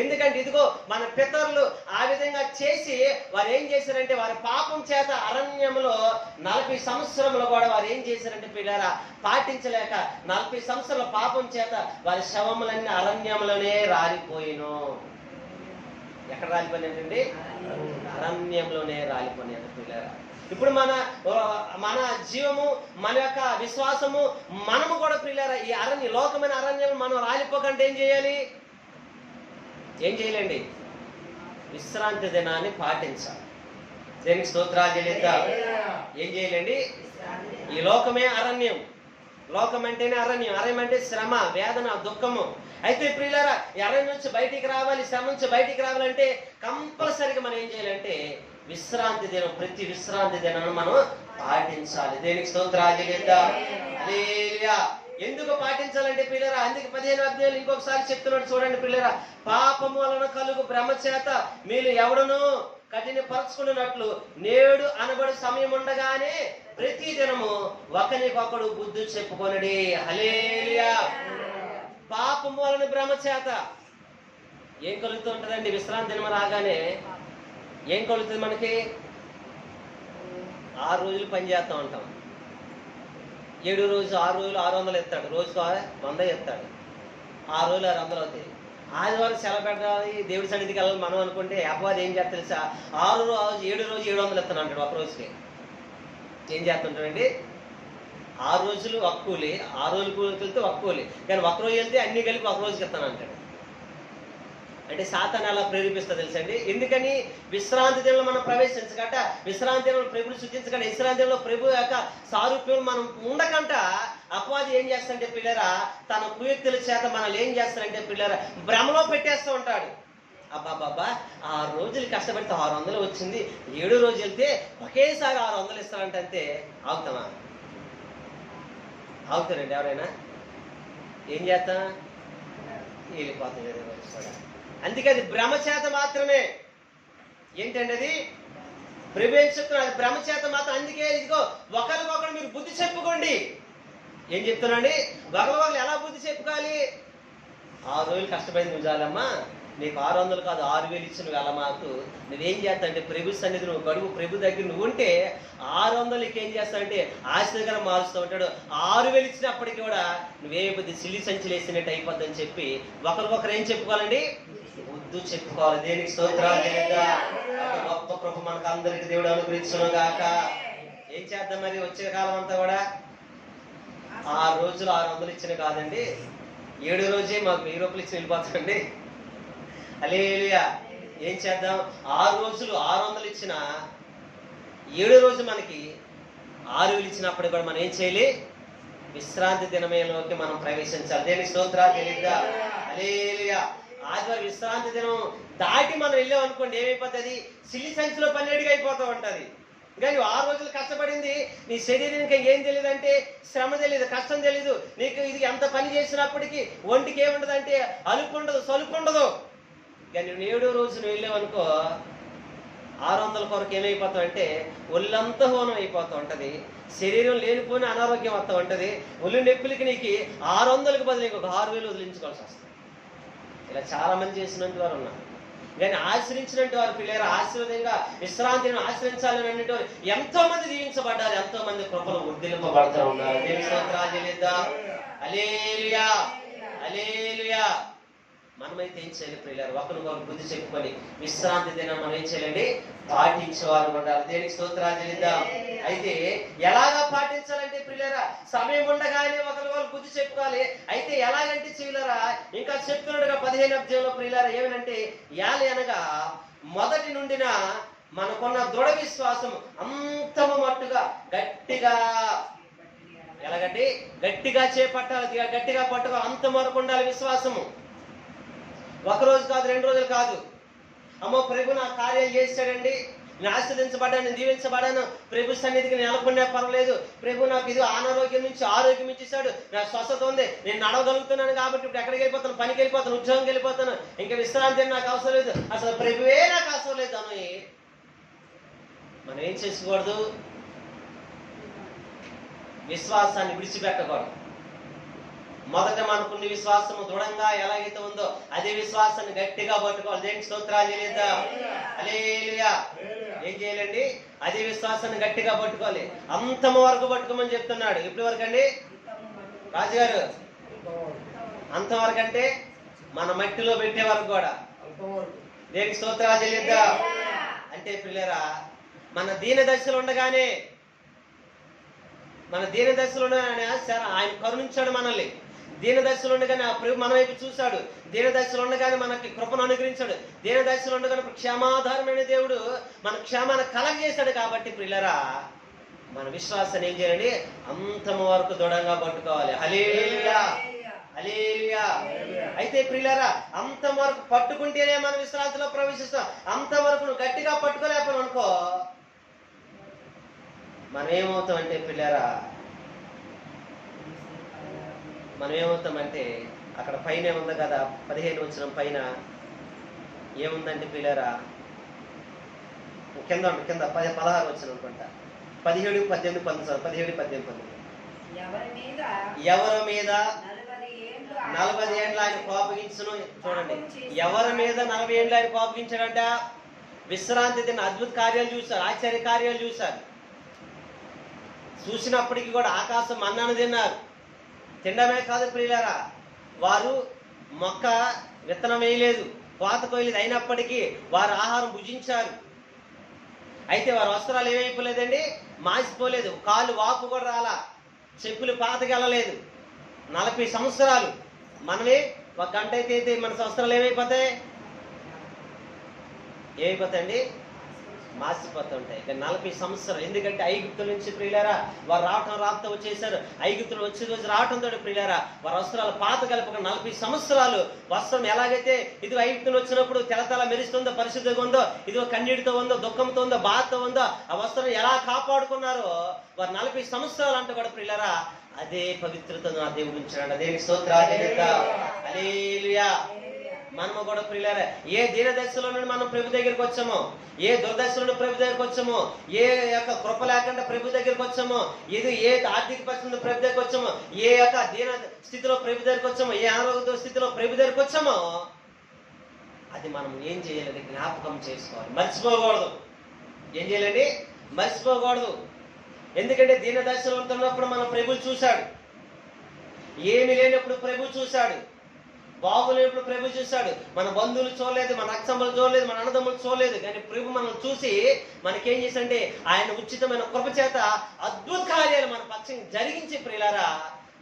[SPEAKER 1] ఎందుకంటే ఇదిగో మన పితరులు ఆ విధంగా చేసి వారు ఏం చేశారంటే, వారి పాపం చేత అరణ్యంలో 40 సంవత్సరములు కూడా వారు ఏం చేశారంటే పిల్లరా, పాటించలేక 40 సంవత్సరాల పాపం చేత వారి శవములన్నీ అరణ్యంలోనే రాలిపోయిను. ఎక్కడ రాలిపోయినాయండి? అరణ్యంలోనే రాలిపోయినాయి పిల్లరా. ఇప్పుడు మన జీవము, మన యొక్క విశ్వాసము, మనము కూడా పిల్లరా ఈ లోకమైన అరణ్యం మనం రాలిపోకంటే ఏం చేయాలి? ఏం చేయాలండి? విశ్రాంతి దినాన్ని పాటించాలి. దేనికి స్తోత్రాలు చెల్లిద్దాం. ఏం చేయాలండి? ఈ లోకమే అరణ్యం. లోకం అంటేనే అరణ్యం. అరణ్యం అంటే శ్రమ, వేదన, దుఃఖము. అయితే ప్రియులారా, ఈ అరణ్యం నుంచి బయటికి రావాలి, శ్రమ నుంచి బయటికి రావాలంటే కంపల్సరీగా మనం ఏం చేయాలంటే విశ్రాంతి దినం, ప్రతి విశ్రాంతి దినాన్ని మనం పాటించాలి. దేనికి స్తోత్రాలు చెల్లిద్దాం. హల్లెలూయా. ఎందుకు పాటించాలంటే పిల్లరా, అందుకే 15వ అధ్యాయంలో ఇంకొకసారి చెప్తున్నాడు చూడండి పిల్లరా. పాపము వలన కలుగు భ్రమ చేత మీరు ఎవడును కఠినపరచుకున్నట్లు నేడు అనబడు సమయం ఉండగానే ప్రతి దినము ఒకరికొకడు బుద్ధి చెప్పుకొనుడి. హల్లెలూయా. పాపము వలన భ్రమ చేత ఏం కలుగుతూ ఉంటుందండి? విశ్రాంతి దినం రాగానే ఏం కలుగుతుంది మనకి? 6 రోజులు పని చేస్తూ ఉంటాం. 7 రోజు 6 రోజులు 600 ఎత్తాడు, రోజుకు 100 ఎత్తాడు. 6 రోజులు 600 అవుతాయి. ఆదివారం సెలవు పెట్టాలి, దేవుడి సన్నిధికి వెళ్ళాలి మనం అనుకుంటే అపవాది ఏం చేస్తా తెలుసా? 7 రోజు 700 ఎత్తాను అంటాడు ఒక రోజుకి. ఏం చేస్తుంటాడండి? 6 రోజులు ఒక కూలి, 6 రోజులు వెళ్తే ఒక కూలి, కానీ ఒక రోజు వెళ్తే అన్ని కలిపి ఒక రోజుకి ఎత్తాను అంటాడు. అంటే సాతాను అలా ప్రేరేపిస్తా తెలుసండి. ఎందుకని? విశ్రాంతి దినంలో మనం ప్రవేశించకట, విశ్రాంతి దినంలో ప్రభుని సూచించకంట, విశ్రాంతి దినంలో ప్రభు యొక్క సారూప్యం మనం ఉండకంట అపవాది ఏం చేస్తాడంటే పిల్లరా, తన కుయుక్తుల చేత మనల్ని ఏం చేస్తాడంటే పిల్లరా భ్రమలో పెట్టేస్తూ ఉంటాడు. అబ్బాబాబా 6 రోజులు కష్టపడితే 600 వచ్చింది, 7 రోజు వెళ్తే ఒకేసారి 600 ఇస్తారంటే ఆగుతామా? ఆగుతారండి ఎవరైనా? ఏం చేస్తా? వెళ్ళిపోతుంది. అందుకే అది భ్రమ చేత మాత్రమే. ఏంటండి అది? ప్రభు ఏం చెప్తున్నాడు? అది భ్రమ చేత మాత్రం. అందుకే ఇదిగో ఒకరికొకరు మీరు బుద్ధి చెప్పుకోండి. ఏం చెప్తున్నాండి? ఒకరికొకరు ఎలా బుద్ధి చెప్పుకోవాలి? 6 రోజులు కష్టపడింది నువ్వు చాలమ్మా,
[SPEAKER 2] నీకు 600 కాదు 6000 ఇచ్చిన వేళ మాకు నువ్వేం చేస్తావంటే ప్రభు సన్నిధి నువ్వు గడువు ప్రభు దగ్గర నువ్వు ఉంటే 600కి ఏం చేస్తావంటే ఆశ దగ్గర మారుస్తూ ఉంటాడు. 6000 ఇచ్చినప్పటికీ కూడా నువ్వేమైపోద్ది సిల్లి సంచులు వేసినట్టు అయిపోద్దని చెప్పి ఒకరికొకరు ఏం చెప్పుకోవాలండి? బుద్ధు చెప్పుకోవాలి. దేనికి స్తోత్రాలు చేద్దా. గొప్ప ప్రభు మనకు అందరికి దేవుడు అనుగ్రహించును గాక. ఏం చేద్దాం మరి వచ్చే కాలం అంతా కూడా? 6 రోజులు 600 ఇచ్చిన కాదండి, 7 రోజే మాకు 1000 రూపాయలు ఇచ్చి వెళ్ళిపోతాండి. హల్లెలూయా. ఏం చేద్దాం? 6 రోజులు 600 ఇచ్చిన 7 రోజు మనకి 6000 ఇచ్చినప్పుడు కూడా మనం ఏం చేయాలి? విశ్రాంతి దినమేలోకి మనం ప్రవేశించాలి. దేనికి స్తోత్రాలు తెలియదా. హల్లెలూయా. ఆదివారం విశ్రాంతి దినం దాటి మనం వెళ్ళాం అనుకోండి, ఏమైపోతుంది? సిల్లి సంచిలో పన్నెడిగా అయిపోతూ ఉంటుంది. కానీ 6 రోజులు కష్టపడింది నీ శరీరానికి ఏం తెలియదు అంటే శ్రమ తెలియదు, కష్టం తెలీదు. నీకు ఇది ఎంత పని చేసినప్పటికీ ఒంటికి ఏముండదు అంటే అలుపు ఉండదు, సలుపు ఉండదు. కానీ నువ్వు 7వ రోజు నువ్వు వెళ్ళావు అనుకో, 600 కొరకు ఏమైపోతావు అంటే ఒళ్ళంతా హోనం అయిపోతూ ఉంటుంది, శరీరం లేనిపోయిన అనారోగ్యం వస్తూ ఉంటుంది. ఒళ్ళు నొప్పులకి నీకు 600కి బదులు ఇంకొక 6000 వదిలించుకోవాల్సి వస్తుంది. ఇలా చాలా మంది చేసినంత వారు ఉన్నారు. కానీ ఆశ్రయించినట్టు వారు పిల్లలు ఆశీర్వాదంగా విశ్రాంతిని ఆశ్రయించాలని అనేటువంటి ఎంతో మంది దీవించబడ్డారు, ఎంతో మంది కృపలు ఉద్దిలింపబడుతూ ఉన్నారు. దేవుని స్తోత్రాలు చెల్లిద్దాం. హల్లెలూయా. హల్లెలూయా. మనమైతే ఏం చేయాలి ప్రియులారు? ఒకరికొకరు బుద్ధి చెప్పుకొని విశ్రాంతి దినం మనం ఏం చేయాలండి? పాటించేవారు ఉండాలి. దేనికి స్తోత్రాలు చెల్లిద్దాం. అయితే ఎలాగా పాటించాలంటే ప్రియులారా, సమయం ఉండగానే ఒకరికొకరు బుద్ధి చెప్పుకోవాలి. అయితే ఎలాగంటే ప్రియులారా, ఇంకా చెప్తున్నాడుగా 15వ అధ్యాయంలో ప్రియులారా ఏమనంటే, యాలి అనగా మొదటి నుండిన మనకున్న దృఢ విశ్వాసం అంతము మట్టుగా గట్టిగా, ఎలాగంటే గట్టిగా చేపట్టాలి, గట్టిగా పట్టుకో, అంత వరకు ఉండాలి విశ్వాసము. 1 రోజు కాదు, 2 రోజులు కాదు. అమ్మో ప్రభు నా కార్యాలు చేశాడండి, నేను ఆశీర్వదించబడ్డాను, నేను దీవించబడ్డాను, ప్రభు సన్నిధికి నేను నెలకొన్నా పర్వాలేదు, ప్రభు నాకు ఇది అనారోగ్యం నుంచి ఆరోగ్యం ఇచ్చేసాడు, నాకు స్వస్థత ఉంది, నేను నడవగలుగుతున్నాను కాబట్టి ఇప్పుడు ఎక్కడికి వెళ్ళిపోతాను? పనికి వెళ్ళిపోతాను, ఉద్యోగంకి వెళ్ళిపోతాను, ఇంకా విశ్రాంతి నాకు అవసరం లేదు, అసలు ప్రభువే నాకు అవసరం లేదు అని మనం ఏం చేసుకోకూడదు? విశ్వాసాన్ని విడిచిపెట్టకూడదు. మొదట మనకున్న విశ్వాసము దృఢంగా ఎలాగైతే ఉందో అదే విశ్వాసాన్ని గట్టిగా పట్టుకోవాలి. దేనికి స్తోత్రాలు చెల్లిద్దాం. హల్లెలూయా. ఏం చేయాలండి? అదే విశ్వాసాన్ని గట్టిగా పట్టుకోవాలి, అంతము వరకు పట్టుకోమని చెప్తున్నాడు. ఎప్పటి వరకు అండి రాజుగారు? అంతవరకు అంటే మన మట్టిలో పెట్టే వరకు కూడా. దేనికి స్తోత్రాలు చెల్లిద్దాం. అంటే పిల్లరా, మన దీన దశలో ఉండగానే ఆయన కరుణించాడు మనల్ని. దీన దశలో ఉండగానే ఆ ప్రభు మన వైపు చూశాడు, దీన దశలో ఉండగానే మనకి కృపను అనుగ్రహించాడు, దీన దశలో ఉండగానే క్షేమాధారమైన దేవుడు మన క్షేమాన్ని కలగజేశాడు. కాబట్టి ప్రియులరా, మన విశ్వాసాన్ని ఏం చేయాలండి? అంతము వరకు దృఢంగా పట్టుకోవాలి. హల్లెలూయా. హల్లెలూయా. అయితే ప్రియులరా, అంతం వరకు పట్టుకుంటేనే మనం విశ్రాంతిలో ప్రవేశిస్తాం. అంతవరకు నువ్వు గట్టిగా పట్టుకోలేకపోయావు అనుకో, మనం ఏమవుతామంటే పిల్లరా, మనం ఏమవుతామంటే అక్కడ పైన ఏముంది కదా, 15 వచనం పైన ఏముందంటే పిల్లరా, కింద 16 వచనం అనుకుంటా, 17, 18, 19. ఎవరి మీద 40 ఏండ్లు ఆయన కోపగించును. చూడండి, ఎవరి మీద 40 ఏండ్లు ఆయన కోపగించాడంట? విశ్రాంతి దిన అద్భుత కార్యాలు చూశారు, ఆశ్చర్య కార్యాలు చూశారు. చూసినప్పటికీ కూడా ఆకాశం మన్నాను తిన్నారు. తినడమే కాదు ప్రియులారా, వారు మొక్క విత్తనం వేయలేదు, కోత కోయలేదు, అయినప్పటికీ వారు ఆహారం భుజించారు. అయితే వారి వస్త్రాలు ఏమైపోలేదండి? మాసిపోలేదు, కాళ్ళు వాపు కూడా రాలా, చెప్పులు పాతకెళ్ళలేదు. 40 సంవత్సరాలు. మనమే 1 గంట అయితే మన వస్త్రాలు ఏమైపోతాయి? ఏమైపోతాయండి? మాసిపోతుంటాయి. 40 సంవత్సరాలు. ఎందుకంటే ఐగుప్తుల నుంచి ప్రియులారా వారు రావటం వచ్చేసారు. ఐగుప్తులు వచ్చే రోజు రావటంతో ప్రియులారా వారి వస్త్రాలు పాత కలపక 40 సంవత్సరాలు వస్త్రం ఎలాగైతే ఇది ఐగుప్తులు వచ్చినప్పుడు తెలతల మెరుస్తుందో, పరిశుద్ధంగా ఉందో, ఇదిగో కన్నీటితో ఉందో, దుఃఖంతో ఉందో, బాధతో ఉందో, ఆ వస్త్రం ఎలా కాపాడుకున్నారో వారు 40 సంవత్సరాలు అంటే కూడా ప్రియులారా అదే పవిత్రతను ఆ దేవుడు ఉంచాడు. దేనికి స్తోత్రాలు చెల్లిద్దాం. హల్లెలూయా. మనము కూడా ప్రియులారా, ఏ దీన దశలో నుండి మనం ప్రభు దగ్గరికి వచ్చామో, ఏ దుర్దశలో నుండి ప్రభు దగ్గరికి వచ్చామో, ఏ యొక్క కృప లేకుండా ప్రభు దగ్గరికి వచ్చామో, ఏ ఆర్థిక పరిస్థితుల్లో ప్రభు దగ్గరికి వచ్చామో, ఏ యొక్క దీన స్థితిలో ప్రభు దగ్గరికి వచ్చామో, ఏ అనారోగ్య స్థితిలో ప్రభు దగ్గరికి వచ్చామో,
[SPEAKER 1] అది మనం ఏం చేయాలంటే జ్ఞాపకం చేసుకోవాలి, మర్చిపోకూడదు. ఏం చేయాలండి? మర్చిపోకూడదు. ఎందుకంటే దీన దశలో ఉంటున్నప్పుడు మనం ప్రభువు చూశాడు, ఏమి లేనప్పుడు ప్రభు చూశాడు, బాగులేనప్పుడు ప్రభు చూశాడు. మన బంధువులు చూడలేదు, మన అక్షంబలు చూడలేదు, మన అన్నదమ్ములు చూడలేదు, కానీ ప్రభు మనం చూసి మనకేం చేశాడంటే ఆయన ఉచితమైన కృప చేత అద్భుత కార్యాలు మన పక్షం జరిగించి ప్రియులారా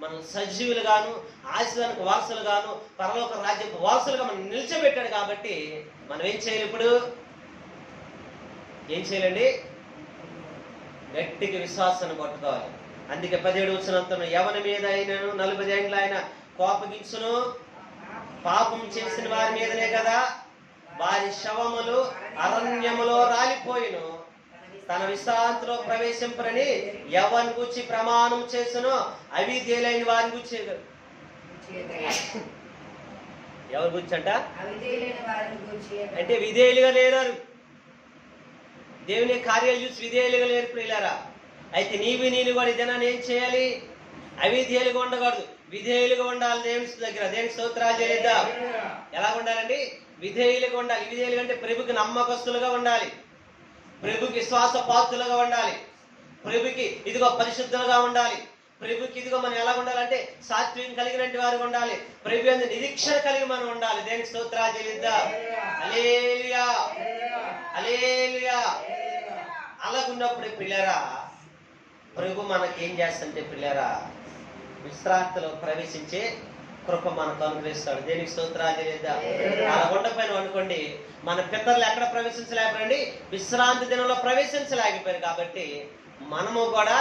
[SPEAKER 1] మనం సజీవులుగాను ఆశీర్వాదానికి వారసులుగాను పరలోక రాజ్యపు వారసులుగా మనం నిలిచబెట్టాడు. కాబట్టి మనం ఏం చేయాలి? ఇప్పుడు ఏం చేయాలండి? గట్టిగా విశ్వాసాన్ని పట్టుకోవాలి. అందుకే 17 వచనంతో ఎవరి మీద అయినను 40 ఏండ్లు ఆయన కోపగించును, పాపం చేసిన వారి మీదనే కదా వారి శవములు అరణ్యములో రాలిపోయిను, తన విశ్రాంతిలో ప్రవేశింపరని ఎవరిని గురించి ప్రమాణం చేసినో అవిధేయులైన వారిని గురించి. ఎవరి గురించి అంట? అంటే విధేయులుగా లేరు, దేవుని కార్యాలు చూసి విధేయులుగా లేరు ప్రియులారా. అయితే నేను కూడా ఈ దినాన్ని ఏం చేయాలి? అవిధేయులుగా ఉండకూడదు, విధేయులుగా ఉండాలి దేవుని దగ్గర. దేవుని స్తోత్రాలు చేద్దాం. ఎలా ఉండాలండి? విధేయులుగా ఉండాలి. విధేయులుగా అంటే ప్రభుకి నమ్మకస్తులుగా ఉండాలి, ప్రభుకి విశ్వాస పాత్రులుగా ఉండాలి, ప్రభుకి ఇదిగో పరిశుద్ధులుగా ఉండాలి, ప్రభుకి ఇదిగో మనం ఎలా ఉండాలంటే సాత్వికం కలిగినట్టు వారు ఉండాలి, ప్రభు అందు నిరీక్షణ కలిగి మనం ఉండాలి. దేనికి స్తోత్రాలు చెల్లిద్దాం. హల్లెలూయా, హల్లెలూయా. అలాగున్నప్పుడు పిల్లరా ప్రభు మనకేం చేస్తుంటే పిల్లరా విశ్రాంతిలో ప్రవేశించే కృప మనకు అనుగ్రహిస్తాడు. దేనికి స్తోత్రాలు చెల్లిద్దాం. అలా ఉండపోయిన అనుకోండి, మన పితరులు ఎక్కడ ప్రవేశించలేకపోయారండి? విశ్రాంతి దినంలో ప్రవేశించలేకపోయారు. కాబట్టి మనము కూడా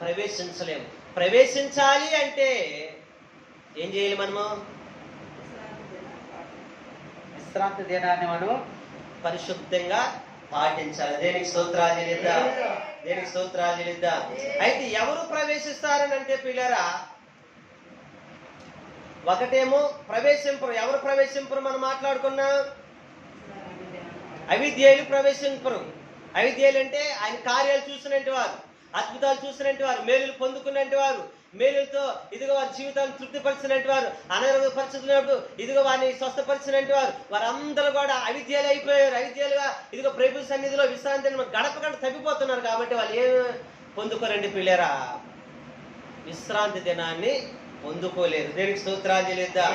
[SPEAKER 1] ప్రవేశించలేము. ప్రవేశించాలి అంటే ఏం చేయాలి? మనము విశ్రాంతి దినాన్ని మనం పరిశుద్ధంగా పాటించాలి. దేనికి స్తోత్రాలు చెల్లిద్దాం. దేనికి స్తోత్రాలు చెల్లిద్దాం. అయితే ఎవరు ప్రవేశిస్తారని అంటే పిల్లరా ఒకటేమో ప్రవేశింపరు. ఎవరు ప్రవేశింపరు? మనం మాట్లాడుకున్నాం, అవిధేయులు ప్రవేశింపరు. అవిధేయులు అంటే ఆయన కార్యాలు చూసినట్టు వారు, అద్భుతాలు చూసినట్టు వారు, మేలులు పొందుకున్నట్టు వారు, మేలులతో ఇదిగో వారి జీవితాన్ని తృప్తిపరిచినట్టు వారు, అనారోగ్య పరిస్థితున్నప్పుడు ఇదిగో వారిని స్వస్థపరిచినట్టు వారు, వారందరూ కూడా అవిధేయులు అయిపోయారు. అవిధేయులుగా ఇదిగో ప్రభు సన్నిధిలో విశ్రాంతిని గడప గడప తప్పిపోతున్నారు. కాబట్టి వాళ్ళు ఏం పొందుకోరండి పిల్లరా? విశ్రాంతి దినాన్ని పొందుకోలేరు. దేనికి స్తోత్రాలు చెల్లిద్దాం.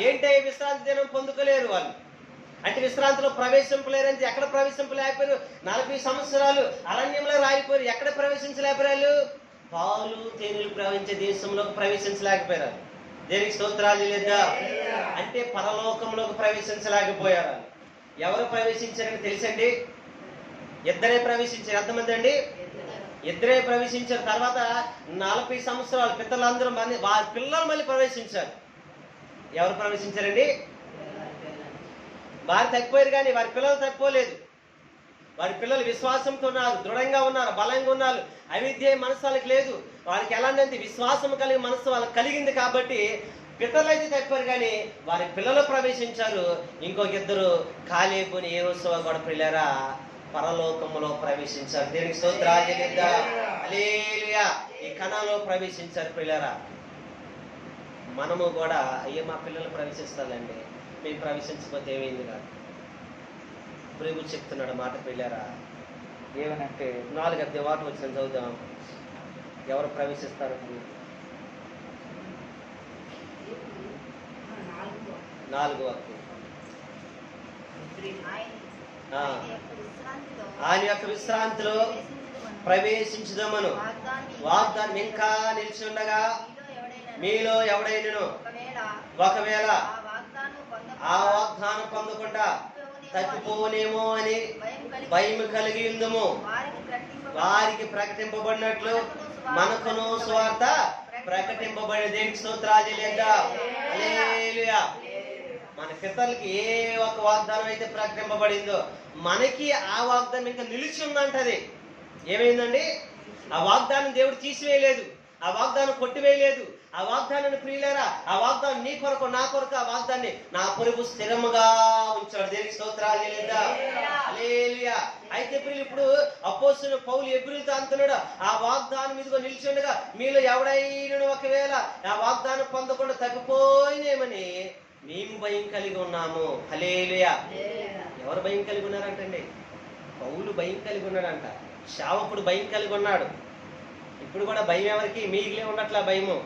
[SPEAKER 1] ఏంటి విశ్రాంతి దినం పొందుకోలేరు వాళ్ళు అంటే? విశ్రాంతిలో ప్రవేశింపలేరంటే ఎక్కడ ప్రవేశింపలేకపోయారు? 40 సంవత్సరాలు అరణ్యంలో రాలిపోయారు. ఎక్కడ ప్రవేశించలేకపోయారు? పాలు తేనెలు ప్రవహించే దేశంలోకి ప్రవేశించలేకపోయారు. దేనికి స్తోత్రాలు చెల్లిద్దాం. అంటే పరలోకంలోకి ప్రవేశించలేకపోయారు. ఎవరు ప్రవేశించారని తెలుసండి? ఇద్దరే ప్రవేశించారు. ఎంతమంది అండి? ఇద్దరే ప్రవేశించారు. తర్వాత 40 సంవత్సరాలు పిల్లలందరూ వారి పిల్లలు మళ్ళీ ప్రవేశించారు. ఎవరు ప్రవేశించారండి? వారు తప్పిపోయారు, కానీ వారి పిల్లలు తప్పిపోలేదు. వారి పిల్లలు విశ్వాసంతో ఉన్నారు, దృఢంగా ఉన్నారు, బలంగా ఉన్నారు. అవిధేయ మనసు వాళ్ళకి లేదు. వారికి ఎలాంటి విశ్వాసం కలిగి మనసు వాళ్ళకి కలిగింది. కాబట్టి పితరులు అయితే తప్పారు, కానీ వారి పిల్లలు ప్రవేశించారు. ఇంకొక ఇద్దరు కాలేపుని యెహోషువ కూడా పిల్లరా పరలోకములో ప్రవేశించారు. దేనికి స్తోత్రాలు చెల్లిద్దాం. హల్లెలూయా. ఈ కణంలో ప్రవేశించారు పిల్లరా. మనము కూడా అయ్యో మా పిల్లలు ప్రవేశిస్తారండి, మేము ప్రవేశించకపోతే ఏమైంది కాదు. ప్రభు చెప్తున్నాడు మాట పిల్లరా. ఏమనంటే 4 అధ్యాయం వాటి వచ్చిన చదువుదాం. ఎవరు ప్రవేశిస్తారు? 4వ వాక్యం. ఆయన యొక్క విశ్రాంతిలో ప్రవేశించుదామను వాగ్దానం ఇంకా నిలిచి ఉండగా మీలో ఎవడైనను ఒకవేళ ఆ వాగ్దానం పొందకుండా తప్పిపోనేమో అని భయం కలిగి ఉందము. వారికి ప్రకటింపబడినట్లు మనకును సువార్త ప్రకటింపబడి. దేనికి స్తోత్రాలు చెల్లిద్దాం. హల్లెలూయా. మన పితరులకి ఏ ఒక వాగ్దానం అయితే ప్రకటింపబడిందో మనకి ఆ వాగ్దానం ఇంకా నిలిచి ఉందంటది. ఏమైందండి? ఆ వాగ్దానం దేవుడు తీసివేయలేదు, ఆ వాగ్దానం కొట్టివేయలేదు. ఆ వాగ్దానాన్ని ప్రియులారా, ఆ వాగ్దానం నీ కొరకు నా కొరకు ఆ వాగ్దాన్ని నా ప్రభు స్థిరముగా ఉంచాడు. దేనికి స్తోత్రాలు చెల్లిద్దాం. హల్లెలూయా. అయితే ప్రియులు ఇప్పుడు అపోస్తలుడైన పౌలు ఎబ్రీయులతో అంటున్నాడు, ఆ వాగ్దానం ఇదిగో నిలిచి ఉండగా మీలో ఎవడైనా ఒకవేళ ఆ వాగ్దానం పొందకుండా తప్పిపోయినేమని
[SPEAKER 2] మేము భయం కలిగి ఉన్నాము. హల్లెలూయా. ఎవరు భయం కలిగి ఉన్నారంటండి? పౌలు భయం కలిగి ఉన్నాడంట. సేవకుడు భయం కలిగి ఉన్నాడు. ఇప్పుడు కూడా భయం ఎవరికి? మీకులే ఉన్నట్ల భయము.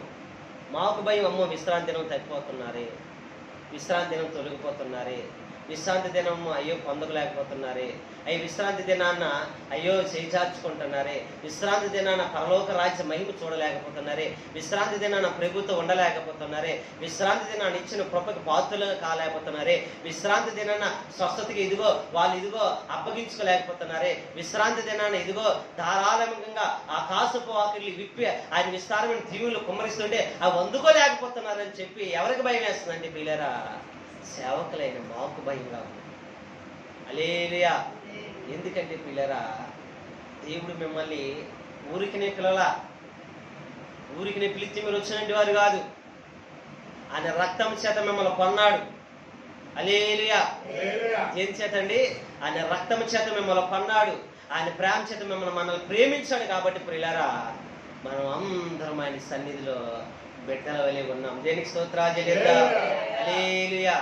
[SPEAKER 2] మాకు భయం, అమ్మో విశ్రాంతి దినం తప్పిపోతున్నారే, విశ్రాంతి దినం తొలగిపోతున్నారే, విశ్రాంతి దినం అయ్యో పొందలేకపోతున్నారే, అయ్యి విశ్రాంతి దినాన్న అయ్యో చేజార్చుకుంటున్నారే, విశ్రాంతి దినాన పరలోక రాజ్య మహిమ చూడలేకపోతున్నారే, విశ్రాంతి దినాన ప్రభుతో ఉండలేకపోతున్నారే, విశ్రాంతి దినాన్ని ఇచ్చిన కృపకి పాత్రలుగా కాలేకపోతున్నారే, విశ్రాంతి దినాన స్వస్థతకి ఇదిగో వాళ్ళు ఇదిగో అప్పగించుకోలేకపోతున్నారే, విశ్రాంతి దినాన ఇదిగో ధారాళంగా ఆకాశపు వాకిళ్ళు విప్పి ఆయన విస్తారమైన దీవులు కుమ్మరిస్తుంటే అవి అందుకోలేకపోతున్నారని చెప్పి ఎవరికి భయం వేస్తుందండి పిల్లరా? సేవకులైన మాకు భయంగా ఉంది. హల్లెలూయా. ఎందుకంటే పిల్లరా, దేవుడు మిమ్మల్ని ఊరికినే పిల్లలా, ఊరికినే పిలిచి మీరు వచ్చినట్టు వారు కాదు. ఆయన రక్తం చేత మిమ్మల్ని కొన్నాడు. హల్లెలూయా. ఏం చేతండి? ఆయన రక్తం చేత మిమ్మల్ని కొన్నాడు. ఆయన ప్రేమ చేత మనల్ని ప్రేమించాడు. కాబట్టి పిల్లరా, మనం అందరం ఆయన సన్నిధిలో బిడ్డల వలె ఉన్నాం. దేనికి స్తోత్రాలు చెల్లిద్దాం. హల్లెలూయా.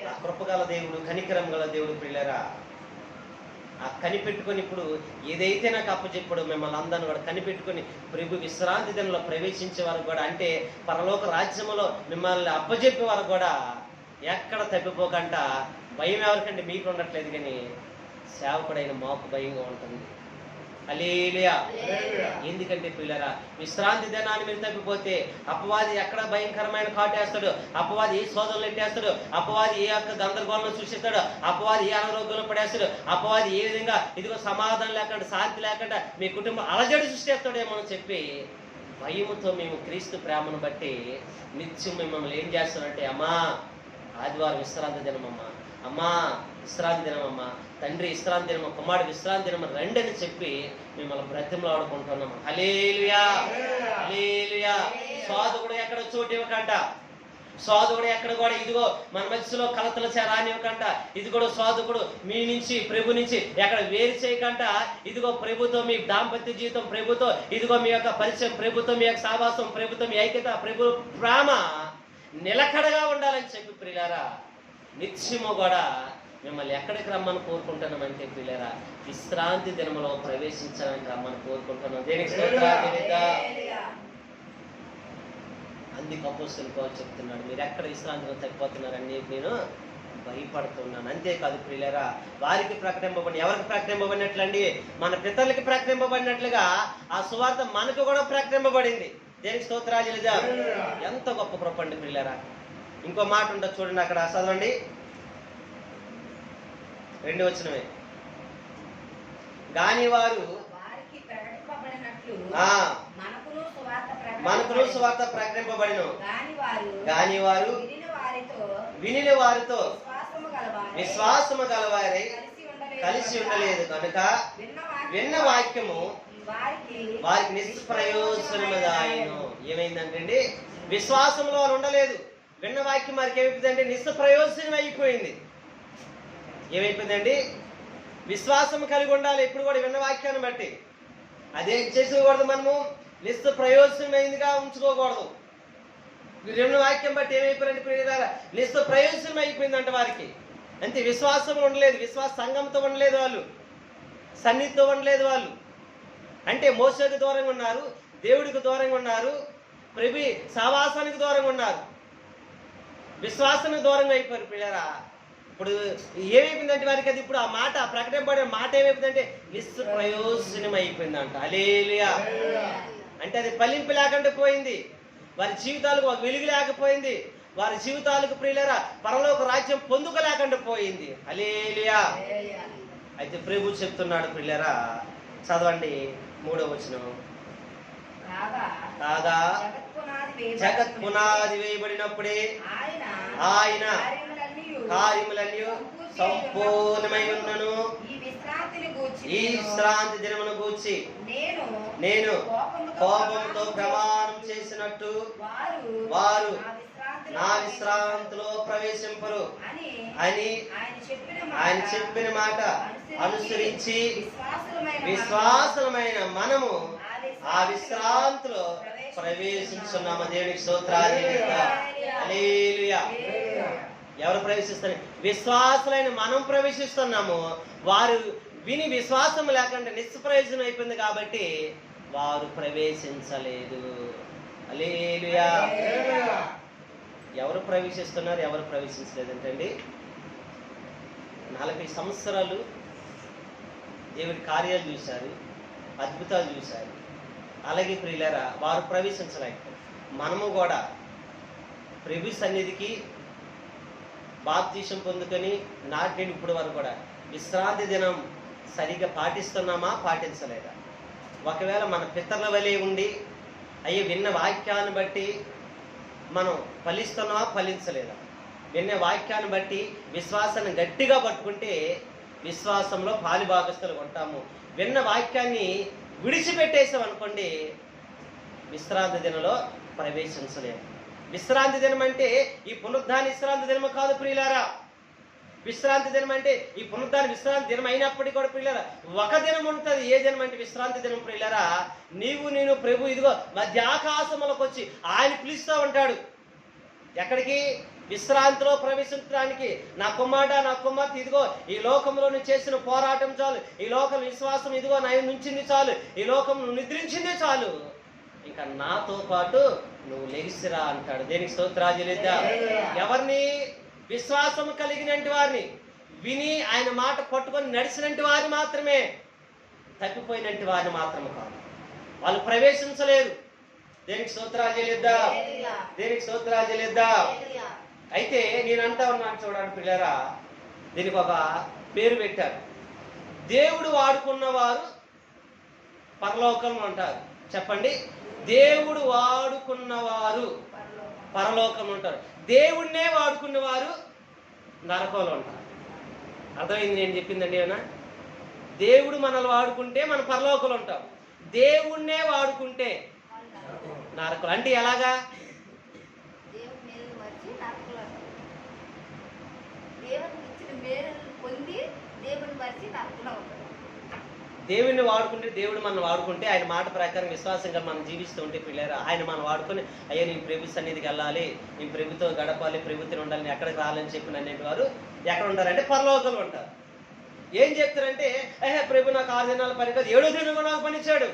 [SPEAKER 2] ఆ కృపగల దేవుడు, కనికరం గల దేవుడు పిల్లరా, ఆ కనిపెట్టుకొని ఇప్పుడు ఏదైతే నాకు అప్పచెప్పుడు మిమ్మల్ని అందరిని కూడా కనిపెట్టుకొని ప్రభు విశ్రాంతి దినంలో ప్రవేశించే వరకు కూడా, అంటే పరలోక రాజ్యములో మిమ్మల్ని అప్పచెప్పే వరకు కూడా ఎక్కడ తప్పిపోకుండా భయం ఎవరికంటే మీకు ఉండట్లేదు, కానీ సేవకుడైన మాకు భయంగా ఉంటుంది. హల్లెలూయా. ఎందుకంటే పిల్లరా, విశ్రాంతి దినాన్ని మీరు తప్పిపోతే అపవాది ఎక్కడ భయంకరమైన కాటేస్తాడు, అపవాది ఏ శోధనలు ఎట్టేస్తాడు, అపవాది ఏ యొక్క గందరగోళంలో సృష్టిస్తాడు, అపవాది ఏ అనారోగ్యంలో పడేస్తాడు, అపవాది ఏ విధంగా ఇదిగో సమాధానం లేకుండా శాంతి లేకుండా మీ కుటుంబం అలజడి సృష్టిస్తాడేమో అని చెప్పి భయముతో మేము క్రీస్తు ప్రేమను బట్టి నిత్యం మిమ్మల్ని ఏం చేస్తానంటే, అమ్మా ఆదివారం విశ్రాంతి దినమమ్మా, అమ్మా విశ్రాంతి దినమమ్మా, తండ్రి విశ్రాంతి దినమ, కుమారుడు విశ్రాంతి దినమ రండి అని చెప్పి మిమ్మల్ని బ్రతిమలాడుకుంటున్నాము. హల్లెలూయా. హల్లెలూయా. సాధువుడు ఎక్కడ చోటు ఇవ్వకంట, సాధువుడు ఎక్కడ కూడా ఇదిగో మన మధ్యలో కలతలు రానివ్వకంట, ఇది కూడా సాధువుడు మీ నుంచి ప్రభు నుంచి ఎక్కడ వేరు చేయకంట, ఇదిగో ప్రభుతో మీ దాంపత్య జీవితం, ప్రభుతో ఇదిగో మీ యొక్క పరిచయం, ప్రభుతో మీ యొక్క సావాసం, ప్రభుతో మీ ఐక్యత, ప్రభు ప్రేమ నిలకడగా ఉండాలని చెప్పి ప్రియులారా, నిత్యము కూడా మిమ్మల్ని ఎక్కడికి రమ్మని కోరుకుంటున్నామంటే పిల్లరా, విశ్రాంతి దినములో ప్రవేశించాలని రమ్మని కోరుకుంటున్నాం. దేనికి స్తోత్రాలు. అందుకు అపోస్తలుడు పౌలు చెప్తున్నాడు, మీరు ఎక్కడ విశ్రాంతిలో తగ్గిపోతున్నారని నేను భయపడుతున్నాను. అంతేకాదు ప్రియులారా, వారికి ప్రకటింపబడి ఎవరికి ప్రకటింపబడినట్లండి? మన పితరులకి ప్రకటింపబడినట్లుగా ఆ సువార్త మనకు కూడా ప్రకటింపబడింది. దేనికి స్తోత్రాలు. ఎంత గొప్ప కృప అండి ప్రియులారా. ఇంకో మాట ఉంటుంది చూడండి, అక్కడ చదవండి, 2వ వచనమే. గాని వారు మనకును సువార్త ప్రకటింపబడిను, గాని వారు వినిన వారితో విశ్వాసము గలవారై కలిసి ఉండలేదు కనుక విన్న వాక్యము వారికి నిష్ప్రయోజనమదాయను. ఏమైందంటే విశ్వాసంలో వారు ఉండలేదు, విన్న వాక్యం వారికి ఏమైపోయిందంటే నిష్ప్రయోజనం అయిపోయింది. ఏమైపోయిందండి? విశ్వాసం కలిగి ఉండాలి ఎప్పుడు కూడా విన్న వాక్యాన్ని బట్టి. అదేం చేసుకోకూడదు, మనము నిష్ప్రయోజనమైందిగా ఉంచుకోకూడదు. విన్న వాక్యం బట్టి ఏమైపోయిందంటే ప్రియులారా, నిష్ప్రయోజనం అయిపోయిందంట వారికి. అంతే, విశ్వాసం ఉండలేదు, విశ్వాస సంఘంతో ఉండలేదు, వాళ్ళు సన్నిధితో ఉండలేదు. వాళ్ళు అంటే మోసేకు దూరంగా ఉన్నారు, దేవుడికి దూరంగా ఉన్నారు, ప్రభు సావాసానికి దూరంగా ఉన్నారు, విశ్వాసానికి దూరంగా అయిపోయారు పిల్లరా. ఇప్పుడు ఏమైపోయిందంటే వారికి అది ఇప్పుడు ఆ మాట ప్రకటింపబడే మాట ఏమైపోయిందంటే నిష్ప్రయోజనం అయిపోయిందంట. హల్లెలూయా. అంటే అది ఫలింపు లేకుండా పోయింది, వారి జీవితాలకు వెలుగు లేకపోయింది, వారి జీవితాలకు ప్రియులారా పరలోక రాజ్యం పొందుకోలేకుండా పోయింది. హల్లెలూయా. అయితే ప్రభు చెప్తున్నాడు ప్రియులారా, చదవండి 3వ వచనం. కాగా జగత్ పునాది వేయబడినప్పుడే ఆయన కార్యములన్నీ సంపూర్ణమై ఉన్నను. ఈ విశ్రాంతి దినమును గూర్చి నేను కోపంతో ప్రమాణం చేసినట్టు వారు నా విశ్రాంతిలో ప్రవేశింపరు అని ఆయన చెప్పిన మాట అనుసరించి విశ్వాసమైన మనము ఆ విశ్రాంతిలో ప్రవేశించున్నాము. దేవునికి స్తోత్రాలు. హల్లెలూయా. ఎవరు ప్రవేశిస్తారు? విశ్వాసులైన మనం ప్రవేశిస్తున్నాము. వారు విని విశ్వాసం లేకుండా నిష్ప్రయోజనం అయిపోయింది కాబట్టి వారు ప్రవేశించలేదు. హల్లెలూయా. ఎవరు ప్రవేశిస్తున్నారు, ఎవరు ప్రవేశించలేదంటండి? 40 సంవత్సరాలు దేవుడి కార్యాలు చూశారు, అద్భుతాలు చూశారు. అలాగే ప్రియులారా, వారు ప్రవేశించలేకపోయారు. మనము కూడా ప్రభు సన్నిధికి బాప్తీసం పొందుకొని నాటి నుండి ఇప్పుడు వరకు కూడా విశ్రాంతి దినం సరిగ్గా పాటిస్తున్నామా, పాటించలేదా? ఒకవేళ మన పితరుల వలె ఉండి అయ్యే విన్న వాక్యాన్ని బట్టి మనం ఫలిస్తున్నామా, ఫలించలేదా? విన్న వాక్యాన్ని బట్టి విశ్వాసాన్ని గట్టిగా పట్టుకుంటే విశ్వాసంలో పాలిభాగస్తులు ఉంటాము. విన్న వాక్యాన్ని విడిచిపెట్టేసాం అనుకోండి, విశ్రాంతి దినంలో ప్రవేశించలేము. విశ్రాంతి దినం అంటే ఈ పునరుద్ధాన విశ్రాంతి దినం కాదు ప్రియులారా. విశ్రాంతి దినం అంటే ఈ పునరుద్ధాన విశ్రాంతి దినం అయినప్పటికీ కూడా ప్రియులారా, ఒక దినం ఉంటుంది. ఏ దినం అంటే విశ్రాంతి దినం ప్రియులారా. నీవు నేను ప్రభు ఇదిగో మధ్య ఆకాశములకు వచ్చి ఆయన పిలుస్తూ ఉంటాడు. ఎక్కడికి? విశ్రాంతిలో ప్రవేశించడానికి. నా కుమార్తె ఇదిగో ఈ లోకంలో నువ్వు చేసిన పోరాటం చాలు, ఈ లోకం విశ్వాసం ఇదిగో నా నుంచింది చాలు, ఈ లోకం నువ్వు నిద్రించింది చాలు, ఇంకా నాతో పాటు నువ్వు లెగిసిరా అంటాడు. దేనికి స్తోత్రాలు చెల్లిద్దాం. ఎవరిని? విశ్వాసం కలిగినటువంటి వారిని, విని ఆయన మాట పట్టుకొని నడిచినటువంటి వారిని మాత్రమే, తప్పిపోయినటువంటి వారిని మాత్రమే కాదు. వాళ్ళు ప్రవేశించలేరు. దేనికి స్తోత్రాలు చెల్లిద్దాం. దేనికి స్తోత్రాలు చెల్లిద్దాం. అయితే నేను అంటా ఉన్నాను చూడండి పిల్లరా, దీనికి ఒక పేరు పెట్టారు. దేవుడు వాడుకున్నవారు పరలోకంలో ఉంటారు. చెప్పండి. దేవుడు వాడుకున్నవారు పరలోకంలో ఉంటారు. దేవుడినే వాడుకున్నవారు నరకంలో ఉంటారు. అర్థమైంది నేను చెప్పిందండి ఏమన్నా? దేవుడు మనల్ని వాడుకుంటే మనం పరలోకంలో ఉంటాం. దేవుడినే వాడుకుంటే నరకం. అంటే ఎలాగా? దేవుడిని వాడుకుంటే, దేవుడు మనం వాడుకుంటే, ఆయన మాట ప్రకారం విశ్వాసంగా మనం జీవిస్తూ ఉంటే పిల్లరా, ఆయన మనం వాడుకొని అయ్యో నేను ప్రభు సన్నిధికి వెళ్ళాలి, నేను ప్రభుతో గడపాలి, ప్రభుత్వం ఉండాలి, నేను ఎక్కడికి రావాలని చెప్పిన అనేటి వారు ఎక్కడ ఉంటారంటే పరలోకంలో ఉంటారు. ఏం చెప్తారంటే, ప్రభు నాకు 6 దినాల పని కాదు, 7వ దినం కూడా నాకు పని ఇచ్చాడు,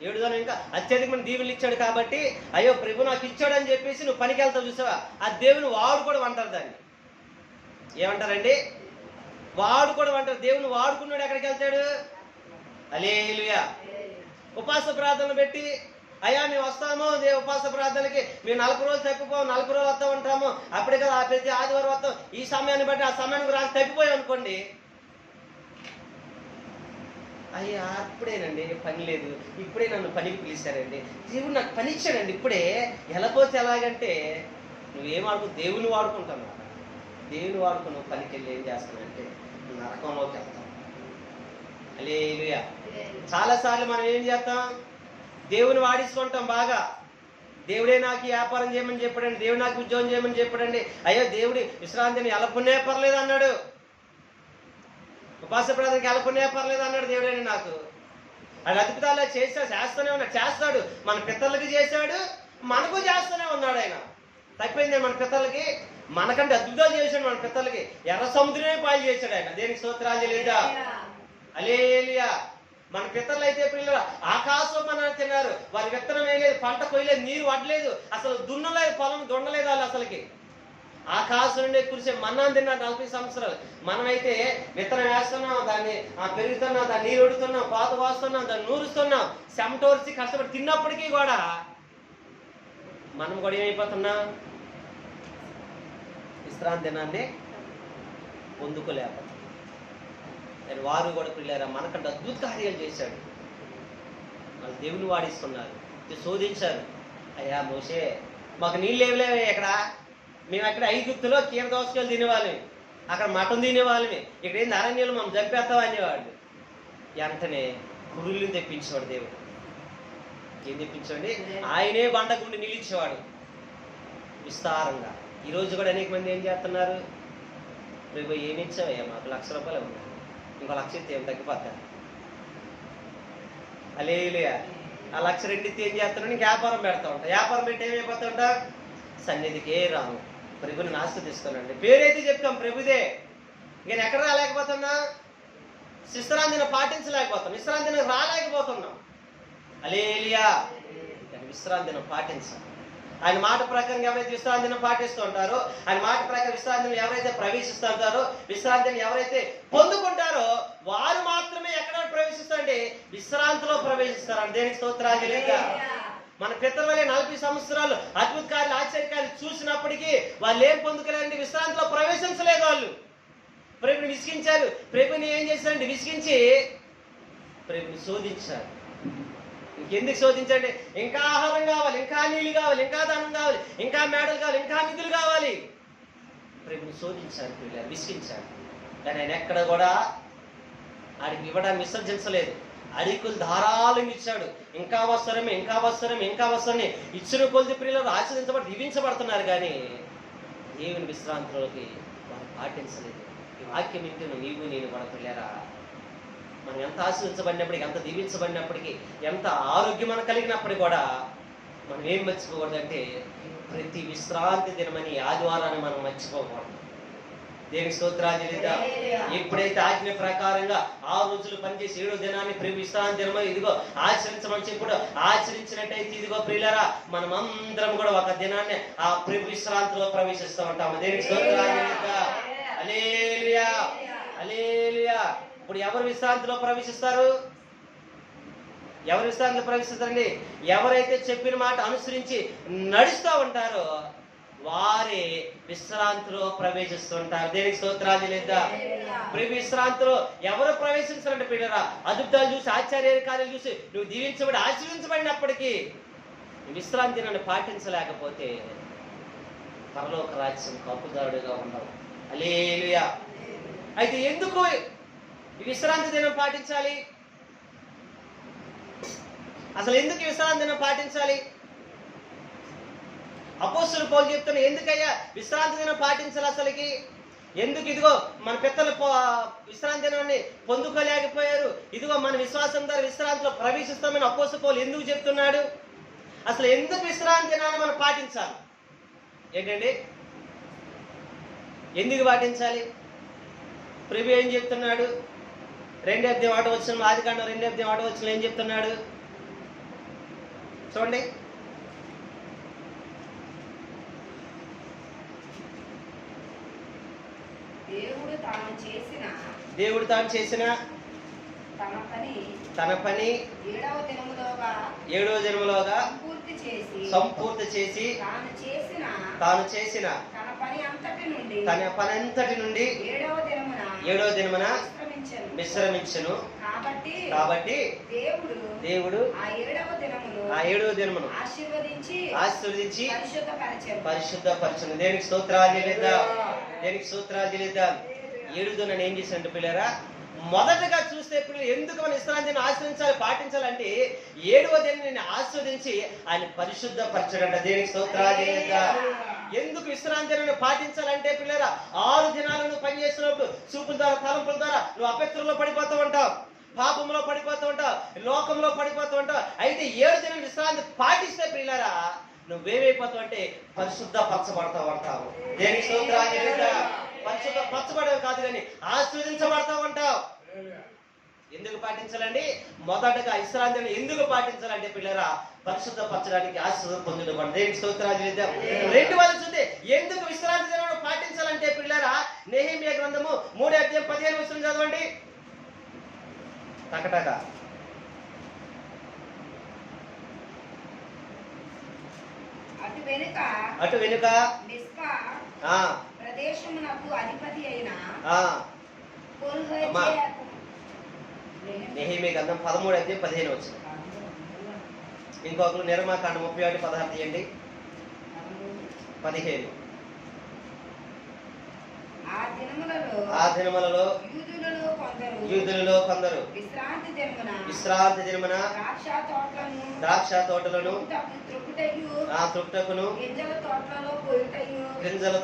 [SPEAKER 2] 7 దినం ఇంకా అత్యధికమైన దీవులు ఇచ్చాడు కాబట్టి అయ్యో ప్రభు నాకు ఇచ్చాడు అని చెప్పేసి నువ్వు పనికి వెళ్తావు చూసావా, ఆ దేవుని వాడుకోవడం అంటారు. దాన్ని ఏమంటారండి? వాడుకోవడం అంటారు. దేవుని వాడుకున్నాడు ఎక్కడికి వెళ్తాడు? హల్లెలూయా. ఉపాస ప్రార్థనలు పెట్టి అయ్యా మేము వస్తాము ఉపాస ప్రార్థనలకి, మేము 40 రోజులు తప్పిపోము, 40 రోజులు వస్తూ ఉంటాము, అప్పటికే ప్రతి ఆదివారం వస్తాం, ఈ సమయాన్ని బట్టి ఆ సమయానికి రాసి తప్పిపోయాం అనుకోండి, అయ్యా అప్పుడేనండి పని లేదు, ఇప్పుడే నన్ను పనికి పిలిచారండి, దేవుడు నాకు పని ఇచ్చాడండి ఇప్పుడే, వెళ్ళపోతే ఎలాగంటే నువ్వేం వాడుకో, దేవుని వాడుకుంటాను. దేవుని వాడుకుని నువ్వు పనికి వెళ్ళి ఏం చేస్తానంటే నరకంలోకి వెళ్తాం. హల్లెలూయా. చాలాసార్లు మనం ఏం చేస్తాం? దేవుని వాడించుకుంటాం బాగా. దేవుడే నాకు వ్యాపారం చేయమని చెప్పాడండి, దేవుడు నాకు ఉద్యోగం చేయమని చెప్పాడండి, అయ్యో దేవుడి విశ్రాంతిని ఎలపునే పర్లేదు అన్నాడు, ఉపాస ప్రార్థనకి ఎలపునే పర్లేదు అన్నాడు దేవుడని నాకు. అది అద్భుతాలు చేస్తూనే ఉన్నాడు, చేస్తాడు. మన పితరులకి చేశాడు, మనకు చేస్తూనే ఉన్నాడు ఆయన. తప్పింది మన పితరులకి, మనకంటే అద్భుతాలు చేశాడు మన పితరులకి. ఎర్ర సముద్రమే పాలు చేశాడు ఆయన. దేనికి స్తోత్రాలు లేదా? హల్లెలూయా. మన పితరులు అయితే పిల్లలు ఆకాశం మన తిన్నారు, వారి విత్తనం వేయలేదు, పంట కొయ్యలేదు, నీరు వడ్లేదు, అసలు దున్నలేదు, పొలం దున్నలేదు వాళ్ళు అసలుకి. ఆకాశం నుండి కురిసే మన్నాను తిన్నారు 40 సంవత్సరాలు. మనమైతే విత్తనం వేస్తున్నాం, దాన్ని పెరుగుతున్నాం, దాన్ని నీరు ఉడుతున్నాం, పాత పోస్తున్నాం, దాన్ని నూరుస్తున్నాం, చెమటోర్చి కష్టపడి తిన్నప్పటికీ కూడా మనం కూడా ఏమైపోతున్నాం? విశ్రాంతి దినాన్ని పొందుకోలేకపోతున్నాం. వారు కూడా పిల్లారా మనకంటే అద్భుత కార్యాలు చేశాడు. వాళ్ళు దేవుని వాడిస్తున్నారు, శోధించారు. అయ్యా మోసే మాకు నీళ్ళు ఏమిలేవే, ఇక్కడ మేము అక్కడ 5 గుర్తులో కీర దోసకాయలు తినేవాళ్ళమి, అక్కడ మటన్ తినేవాళ్ళమి, ఇక్కడ ఏంది అరణ్యాలు మనం చంపేస్తాం అనేవాళ్ళు. వెంటనే పురుగులు తెప్పించేవాడు దేవుడు. ఏం తెప్పించాడు? ఆయనే బండగుండి నిలిచేవాడు విస్తారంగా. ఈరోజు కూడా అనేక మంది ఏం చేస్తున్నారు? రేపు ఏమి ఇచ్చావయ్యా మాకు ₹1,00,000 ఉన్నాయి, ఇంకో 1,00,000 ఇస్తే ఏం తగ్గిపోతాను. హల్లెలూయా. ఆ 1,00,000 2 ఇస్తే ఏం చేస్తున్నాడు? ఇంక వ్యాపారం పెడతా ఉంటా. వ్యాపారం పెట్టి ఏమైపోతా ఉంటా? సన్నిధికే రాము.
[SPEAKER 1] ప్రభుని ఆస్వాదిస్తానండి. పేరైతే చెప్తాం ప్రభుదే, నేను ఎక్కడ రాలేకపోతున్నా, విశ్రాంతిని పాటించలేకపోతున్నాం, విశ్రాంతిని రాలేకపోతున్నాం. హల్లెలూయా. విశ్రాంతిని పాటించాలి. ఆయన మాట ప్రకారం ఎవరైతే విశ్రాంతిని పాటిస్తూ ఉంటారో, ఆయన మాట ప్రకారం విశ్రాంతిని ఎవరైతే ప్రవేశిస్తూ ఉంటారో, విశ్రాంతిని ఎవరైతే పొందుకుంటారో వారు మాత్రమే ఎక్కడ ప్రవేశిస్తారంటే విశ్రాంతిలో ప్రవేశిస్తారండి. దేనికి స్తోత్రాలు లేక మన పితరుల వలె 40 సంవత్సరాలు అద్భుత కార్యాలు ఆశ్చర్యకార్యాలు చూసినప్పటికీ వాళ్ళు ఏం పొందుకోలేదండి, విశ్రాంతిలో ప్రవేశించలేదు. వాళ్ళు ప్రభుని విసిగించారు. ప్రభుని ఏం చేశారండి, విసిగించి ప్రభుని శోధించారు. ఇంకెందుకు శోధించండి, ఇంకా ఆహారం కావాలి, ఇంకా నీళ్ళు కావాలి, ఇంకా ధనం కావాలి, ఇంకా మేడలు కావాలి, ఇంకా నిధులు కావాలి. ప్రభుని శోధించారు, పిల్లలు విసిగించారు. కానీ ఆయన ఎక్కడ కూడా ఆడికి ఇవ్వడానికి విసర్జించలేదు. అడికులు ధారాళంగా ఇచ్చాడు. ఇంకా అవసరమే, ఇంకా అవసరమే, ఇంకా అవసరమే ఇచ్చిన కొద్ది పిల్లలు ఆశ్రదించబడి దీవించబడుతున్నారు. కానీ దేవుని విశ్రాంతిలోకి వారు పాటించలేదు. ఈ వాక్యం ఇంటిని నీవు నేను కూడా పిల్లరా, మనం ఎంత ఆశీర్వించబడినప్పటికీ, ఎంత దీవించబడినప్పటికీ, ఎంత ఆరోగ్యం మనకు కలిగినప్పటికీ కూడా మనం ఏం మర్చిపోకూడదంటే ప్రతి విశ్రాంతి దినమని ఆదివారాన్ని మనం మర్చిపోకూడదు. దేవుని స్తోత్రాలు చెల్లిద్దాం. ఎప్పుడైతే ఆజ్ఞ ప్రకారంగా 6 రోజులు పనిచేసి 7వ దినాన్ని ప్రభు విశ్రాంతి దినమో ఇదిగో ఆచరించమని చెప్పుడు ఆచరించినట్టయితే ఇదిగో ప్రియులారా మనం అందరం కూడా ఒక దినాన్ని ఆ ప్రభు విశ్రాంతిలో ప్రవేశిస్తూ ఉంటాము. దేవుని స్తోత్రాలు చెల్లిద్దాం. హల్లెలూయా, హల్లెలూయా. ఇప్పుడు ఎవరు విశ్రాంతిలో ప్రవేశిస్తారు? ఎవరు విశ్రాంతిలో ప్రవేశిస్తారండి? ఎవరైతే చెప్పిన మాట అనుసరించి నడుస్తూ ఉంటారో వారే విశ్రాంతిలో ప్రవేశిస్తుంటారు. దేనికి స్తోత్రాలు లేదా? ప్రభు విశ్రాంతిలో ఎవరు ప్రవేశించారంటే పిల్లరా, అద్భుతాలు చూసి ఆశ్చర్య కార్యాలు చూసి నువ్వు దీవించబడి ఆశీర్వించబడినప్పటికీ విశ్రాంతి నన్ను పాటించలేకపోతే పరలోక రాజ్యం కప్పుదారుడుగా ఉండవు. హల్లెలూయా. అయితే ఎందుకు ఈ విశ్రాంతి దినం పాటించాలి? అసలు ఎందుకు విశ్రాంతి దినం పాటించాలి? అపోస్తలుడు పౌలు చెప్తున్నా, ఎందుకయ్యా విశ్రాంతి దినం పాటించాలి? అసలుకి ఎందుకు? ఇదిగో మన పెద్దలు విశ్రాంతి దినాన్ని పొందుకోలేకపోయారు, ఇదిగో మన విశ్వాసం ద్వారా విశ్రాంతిలో ప్రవేశిస్తామని అపోస్తలుడు పౌలు ఎందుకు చెప్తున్నాడు? అసలు ఎందుకు విశ్రాంతి దినాన్ని మనం పాటించాలి? ఏంటండి, ఎందుకు పాటించాలి? ప్రభు ఏం చెప్తున్నాడు? 2:8 ఆదికాండం 2:8 ఏం చెప్తున్నాడు చూడండి. దేవుడు తాను చేసిన తన పని 7వ దినములోగా సంపూర్తి చేసి తాను చేసిన తన పని అంతటి నుండి 7వ దినమున విశ్రమించెను. కాబట్టి దేవుడు ఆ 7వ దినమును ఆశీర్వదించి పరిశుద్ధపరచును. దేనికి స్తోత్రాలు చెల్లిద్దాం. దేనికి స్తోత్రాలు చెల్లిద్దాం. 7వ దినాన్ని ఏం చేసినట్టు పిల్లరా, మొదటగా చూస్తే పిల్లలు ఎందుకు మన విశ్రాంతిని ఆశ్రయించాలి పాటించాలంటే 7వ దినాన్ని ఆస్వాదించి ఆయన పరిశుద్ధపరచడంట. దేనికి స్తోత్రాలు చెల్లిద్దాం. ఎందుకు విశ్రాంతిని పాటించాలంటే పిల్లరా, 6 దినాలు నువ్వు పనిచేసినప్పుడు చూపుల ద్వారా తలంపుల ద్వారా నువ్వు అపవిత్రంలో పడిపోతూ ఉంటావు, పాపంలో పడిపోతూ ఉంటావు, లోకంలో పడిపోతూ ఉంటావు. అయితే 7 దినం విశ్రాంతి పాటిస్తే పిల్లరా నువ్వేమైపోతావు అంటే పరిశుద్ధపరచబడతా ఉంటావు. దేనికి స్తోత్రాలు చెల్లిద్దాం. పరిశుద్ధపరచబడేవి కాదు కానీ ఆస్వాదించబడతా ఉంటావు. ఎందుకు పాటించాలండి? మొదటగా విశ్రాంతిని ఎందుకు పాటించాలంటే పిల్లరా పరిశుద్ధపరచడానికి ఆశీర్వాదం పొందడం. దేనికి స్తోత్రాలు చెల్లిద్దాం. 2వ చూస్తే ఎందుకు విశ్రాంతి దినాన్ని పాటించాలంటే పిల్లరా నెహెమ్యా గ్రంథము 3:15 చదవండి. టకటక అటు వెనుక
[SPEAKER 3] ప్రదేశమునకు అధిపతి అయిన
[SPEAKER 1] నెహెమ్యా గ్రంథం 13:15. ఇంకొకరు నిర్మాకాండం 31:16 తీయండి. 15. ఆ దినములలో యూదులలో కొందరు విశ్రాంతి దినమున ద్రాక్ష తోటలను త్రుప్పుటకును గింజల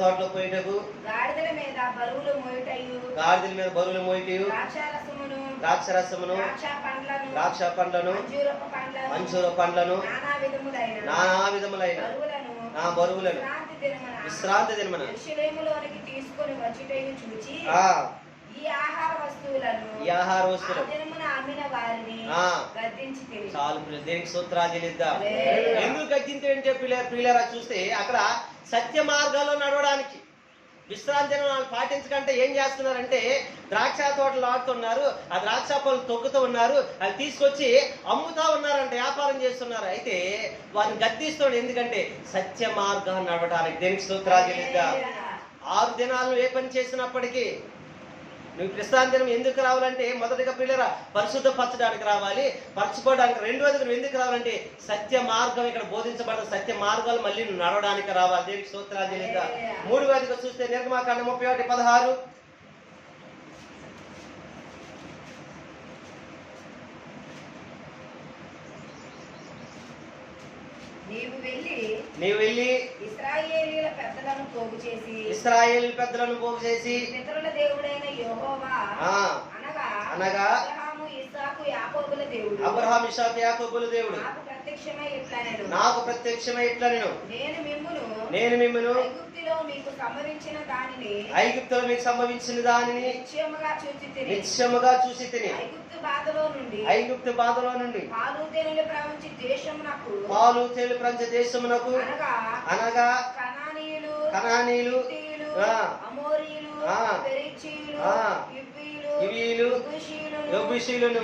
[SPEAKER 1] తోటలో పోయిటకు గాడిదల మీద బరువులు మోయిటయు ద్రాక్షరసమును ద్రాక్ష పండ్లను అంజూర పండ్లను నానా విధములైన బరువులను విశ్రాంతి దినమున
[SPEAKER 3] యెరూషలేములోనికి తీసుకొని వచ్చుటయు చూచి
[SPEAKER 1] ఆ,
[SPEAKER 3] ఈ ఆహార వస్తువులను
[SPEAKER 1] ఈ ఆహార వస్తువులు
[SPEAKER 3] ఆ దినమున అమ్మిన వారిని
[SPEAKER 1] ఆ.
[SPEAKER 3] గద్దించి తిరిగి
[SPEAKER 1] చాలు ప్రియులు, దేనికి సూత్రాలు చెల్లిద్దాం.
[SPEAKER 3] హల్లెలూయా.
[SPEAKER 1] ఎందుకు గద్దించంటే ప్రియులరా చూస్తే అక్కడ సత్య మార్గాల్లో నడవడానికి విశ్రాంతి దినం పాటించకంటే ఏం చేస్తున్నారంటే ద్రాక్ష తోటలు ఆడుతున్నారు, ఆ ద్రాక్ష పళ్ళు తొక్కుతూ ఉన్నారు, అది తీసుకొచ్చి అమ్ముతా ఉన్నారంట, వ్యాపారం చేస్తున్నారు. అయితే వారిని గద్దిస్తున్నాడు, ఎందుకంటే సత్య మార్గాన్ని నడవడానికి. దేనికి సూత్రాలు చెల్లిద్దాం. 6 దినాలు ఏ పని చేసినప్పటికీ నువ్వు విశ్రాంతి దినం ఎందుకు రావాలంటే మొదటిగా పిల్లరా పరిశుద్ధపరచడానికి రావాలి, పరచుకోవడానికి. రెండోది నువ్వు ఎందుకు రావాలంటే సత్య మార్గం ఇక్కడ బోధించబడిన సత్య మార్గాలు మళ్ళీ నువ్వు నడవడానికి రావాలి. దేనికి స్తోత్రాలు చెల్లిద్దాం. మూడవదిగా చూస్తే నిర్గమాకాండం 31:16
[SPEAKER 3] నీవు వెళ్ళి ఇశ్రాయేలీయుల పెద్దలను పోగు చేసి
[SPEAKER 1] ఇశ్రాయేలు పెద్దలను పోగు చేసి
[SPEAKER 3] పితరుల దేవుడైన యెహోవా
[SPEAKER 1] ఆ, అనగా
[SPEAKER 3] అబ్రహాము ఇస్సాకు యాకోబుల దేవుడు
[SPEAKER 1] అబ్రహాం ఇస్సాకు యాకోబుల దేవుడు
[SPEAKER 3] నాకు ప్రత్యక్షమై ఇట్లనెను
[SPEAKER 1] నాకు ప్రత్యక్షమై ఇట్లా నేను మిమ్మును
[SPEAKER 3] ఐగుప్తులో మీకు సంభవించిన దానిని
[SPEAKER 1] ఐగుప్తులో మీకు సంభవించిన దానిని
[SPEAKER 3] నిశ్చయముగా చూచి తిని ఐగుప్తు బాధలో నుండి
[SPEAKER 1] పాలు తేలు ప్రపంచ దేశమునకు
[SPEAKER 3] అనగా
[SPEAKER 1] కనానీయులు ఆ,
[SPEAKER 3] అమోరీయులు
[SPEAKER 1] ఆ,
[SPEAKER 3] పెరిచ్చీయులు
[SPEAKER 1] ఆ,
[SPEAKER 3] హివ్వీయులు
[SPEAKER 1] హివ్వీయులు,
[SPEAKER 3] యెబూసీయులు
[SPEAKER 1] యెబూసీయులను